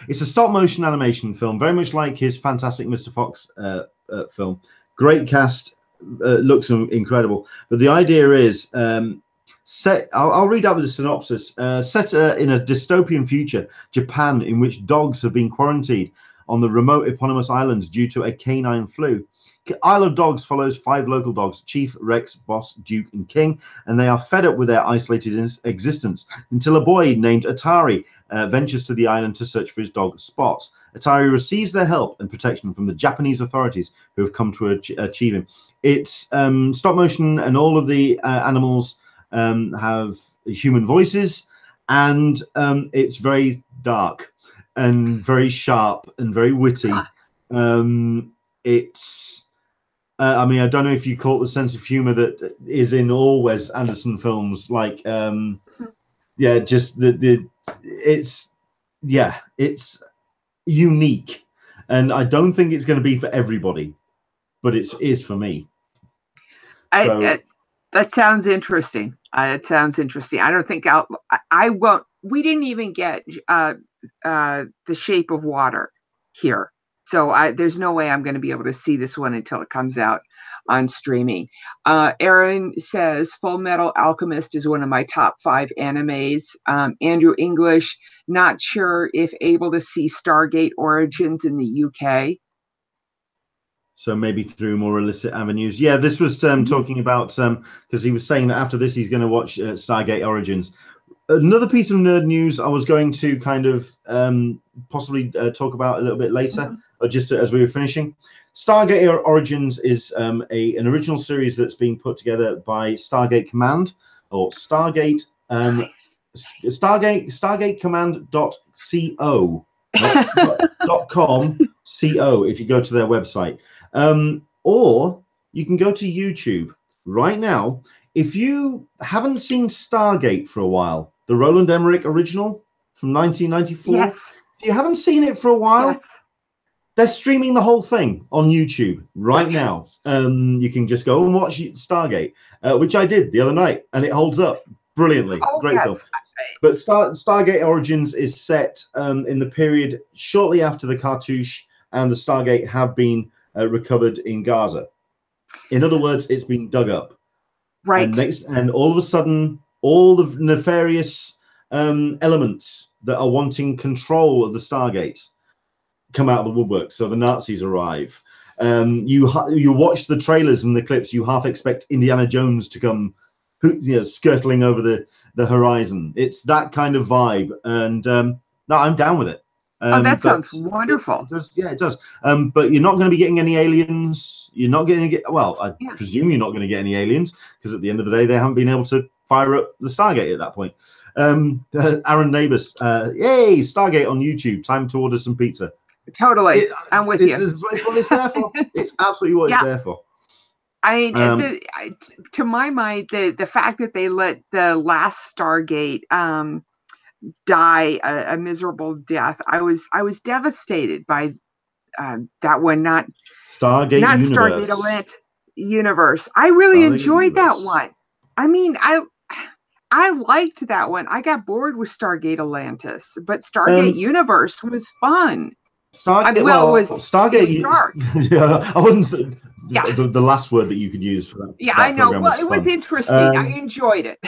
It's a stop-motion animation film, very much like his Fantastic Mr. Fox film. Great cast, looks incredible. But the idea is I'll read out the synopsis. Set in a dystopian future, Japan, in which dogs have been quarantined on the remote eponymous islands due to a canine flu. Isle of Dogs follows 5 local dogs, Chief, Rex, Boss, Duke, and King, and they are fed up with their isolated existence until a boy named Atari ventures to the island to search for his dog, Spots. Atari receives their help and protection from the Japanese authorities who have come to achieve him. It's stop motion, and all of the animals have human voices, and it's very dark and very sharp and very witty. It's I mean, I don't know if you caught the sense of humor that is in all Wes Anderson films, like yeah, just it's unique, and I don't think it's going to be for everybody, but it is for me. That sounds interesting. It sounds interesting. I don't think I won't. We didn't even get The Shape of Water here, so there's no way I'm going to be able to see this one until it comes out on streaming. Aaron says Full Metal Alchemist is one of my top 5 animes. Andrew English, not sure if able to see Stargate Origins in the UK. So maybe through more illicit avenues. Yeah, this was talking about, because he was saying that after this he's going to watch Stargate Origins. Another piece of nerd news I was going to kind of possibly talk about a little bit later, or just as we were finishing. Stargate Origins is an original series that's being put together by Stargate Command, or Stargate StargateCommand.co. .com if you go to their website, or you can go to YouTube right now. If you haven't seen Stargate for a while, the Roland Emmerich original from 1994. Yes. If you haven't seen it for a while, Yes. they're streaming the whole thing on YouTube right now. You can just go and watch Stargate, which I did the other night, and it holds up brilliantly. Oh, Great film. But Stargate Origins is set in the period shortly after the Cartouche and the Stargate have been recovered in Gaza. In other words, it's been dug up. Right. And all of a sudden, all the nefarious elements that are wanting control of the Stargate come out of the woodwork. So the Nazis arrive. You watch the trailers and the clips. You half expect Indiana Jones to come, skirtling over the horizon. It's that kind of vibe, and no, I'm down with it. That sounds wonderful. It does. But you're not going to be getting any aliens. You're not going to get. Well, I presume you're not going to get any aliens because at the end of the day, they haven't been able to fire up the Stargate at that point. Aaron Neighbors, yay! Stargate on YouTube. Time to order some pizza. Totally, I'm with you. It's what it's there for. It's absolutely what it's there for. To my mind, the fact that they let the last Stargate die a miserable death, I was devastated by that one. Not Stargate Atlantis Universe. I really enjoyed that one. I mean, I liked that one. I got bored with Stargate Atlantis, but Stargate Universe was fun. Stargate. Dark. Yeah, I wouldn't say the last word that you could use for that. Yeah, I know. Well, it was interesting. I enjoyed it.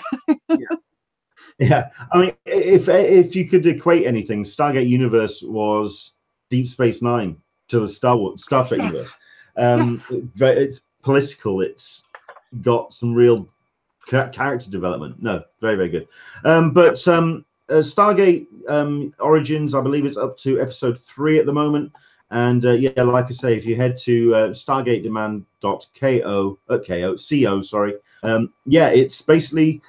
Yeah. I mean, if you could equate anything, Stargate Universe was Deep Space Nine to the Star Trek universe. It's political. It's got some real character development. No, very, very good. But Stargate Origins, I believe it's up to episode 3 at the moment. And like I say, if you head to stargatedemand.co, it's basically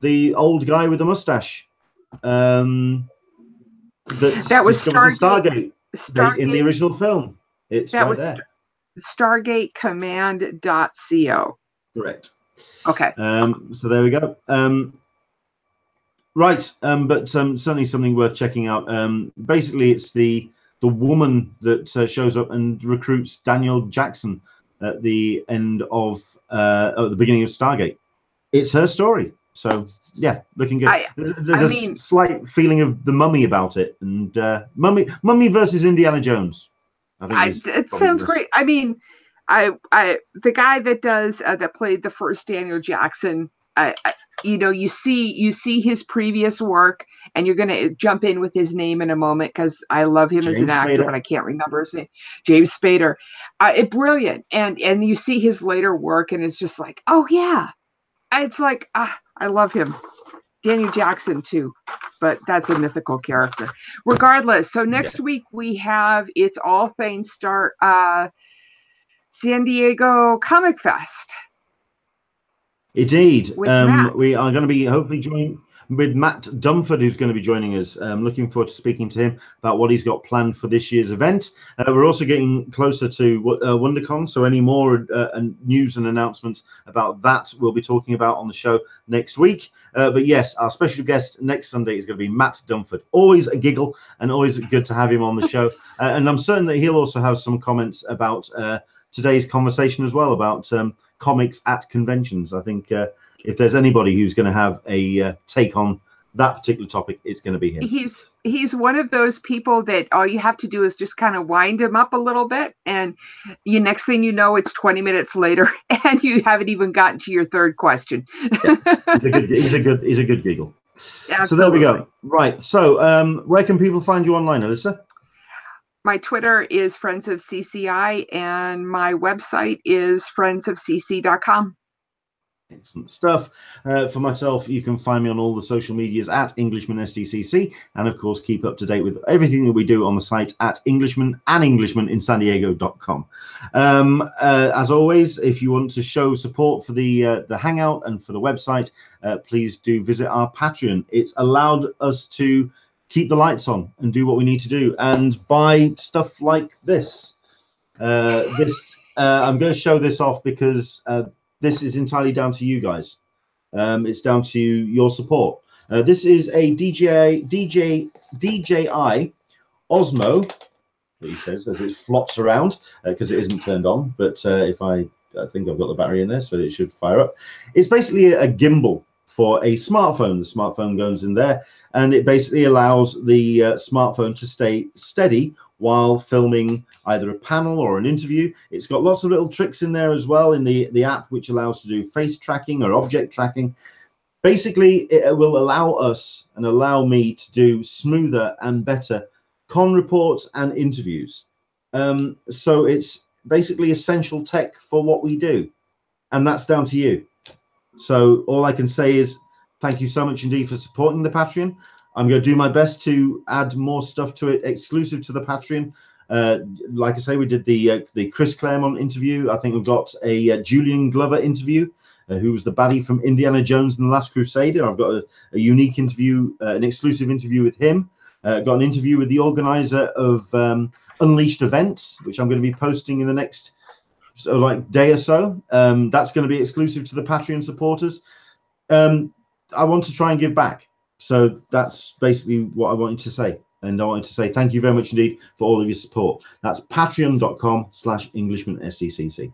the old guy with the mustache. That was Stargate in the original film. It's that right was there. stargatecommand.co. Correct. Okay. So there we go. Right. But certainly something worth checking out. Basically, it's the woman that shows up and recruits Daniel Jackson at the end of at the beginning of Stargate. It's her story. So yeah, looking good. There's a slight feeling of the Mummy about it, and Mummy versus Indiana Jones. I think it sounds great. I mean, the guy that does that played the first Daniel Jackson. You see his previous work, and you're going to jump in with his name in a moment because I love him as an actor, but I can't remember his name. James Spader, brilliant. And you see his later work, and it's just like, oh yeah, it's like I love him. Daniel Jackson too, but that's a mythical character. Regardless, so next week we have It's All Things Start San Diego Comic Fest. Indeed. We are going to be hopefully joined with Matt Dumford, who's going to be joining us. Looking forward to speaking to him about what he's got planned for this year's event. We're also getting closer to WonderCon, so any more news and announcements about that we'll be talking about on the show next week. But yes, our special guest next Sunday is going to be Matt Dumford. Always a giggle and always good to have him on the show. And I'm certain that he'll also have some comments about today's conversation as well, about comics at conventions. I think if there's anybody who's going to have a take on that particular topic, it's going to be him. He's one of those people that all you have to do is just kind of wind him up a little bit, and next thing you know, it's 20 minutes later, and you haven't even gotten to your third question. He's a good giggle. Absolutely. So there we go. Right. So where can people find you online, Alyssa? My Twitter is Friends of CCI, and my website is friendsofcc.com. Excellent stuff. For myself, you can find me on all the social medias at Englishman SDCC, and of course keep up to date with everything that we do on the site at Englishman and EnglishmanInSanDiego.com. As always, if you want to show support for the Hangout and for the website, please do visit our Patreon. It's allowed us to keep the lights on and do what we need to do and buy stuff like this. I'm going to show this off because this is entirely down to you guys. It's down to your support. This is a DJI Osmo, he says, as it flops around, because it isn't turned on. But if I think I've got the battery in there, so it should fire up. It's basically a gimbal for a smartphone. The smartphone goes in there, and it basically allows the smartphone to stay steady while filming either a panel or an interview. It's got lots of little tricks in there as well in the app, which allows to do face tracking or object tracking. Basically, it will allow us and allow me to do smoother and better con reports and interviews. So it's basically essential tech for what we do, and that's down to you. So all I can say is thank you so much indeed for supporting the Patreon. I'm going to do my best to add more stuff to it exclusive to the Patreon. Like I say, we did the Chris Claremont interview. I think we've got a Julian Glover interview, who was the baddie from Indiana Jones and the Last Crusader. I've got a unique interview, an exclusive interview with him. Got an interview with the organizer of Unleashed events, which I'm going to be posting in the next day or so. That's going to be exclusive to the Patreon supporters. I want to try and give back. So that's basically what I wanted to say. And I wanted to say thank you very much indeed for all of your support. That's patreon.com/EnglishmanSTCC.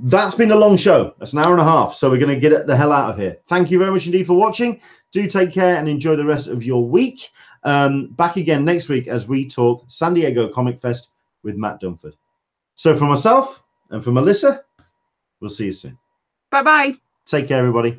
That's been a long show. That's an hour and a half. So we're going to get the hell out of here. Thank you very much indeed for watching. Do take care and enjoy the rest of your week. Back again next week as we talk San Diego Comic Fest with Matt Dunford. So for myself and for Melissa, we'll see you soon. Bye-bye. Take care, everybody.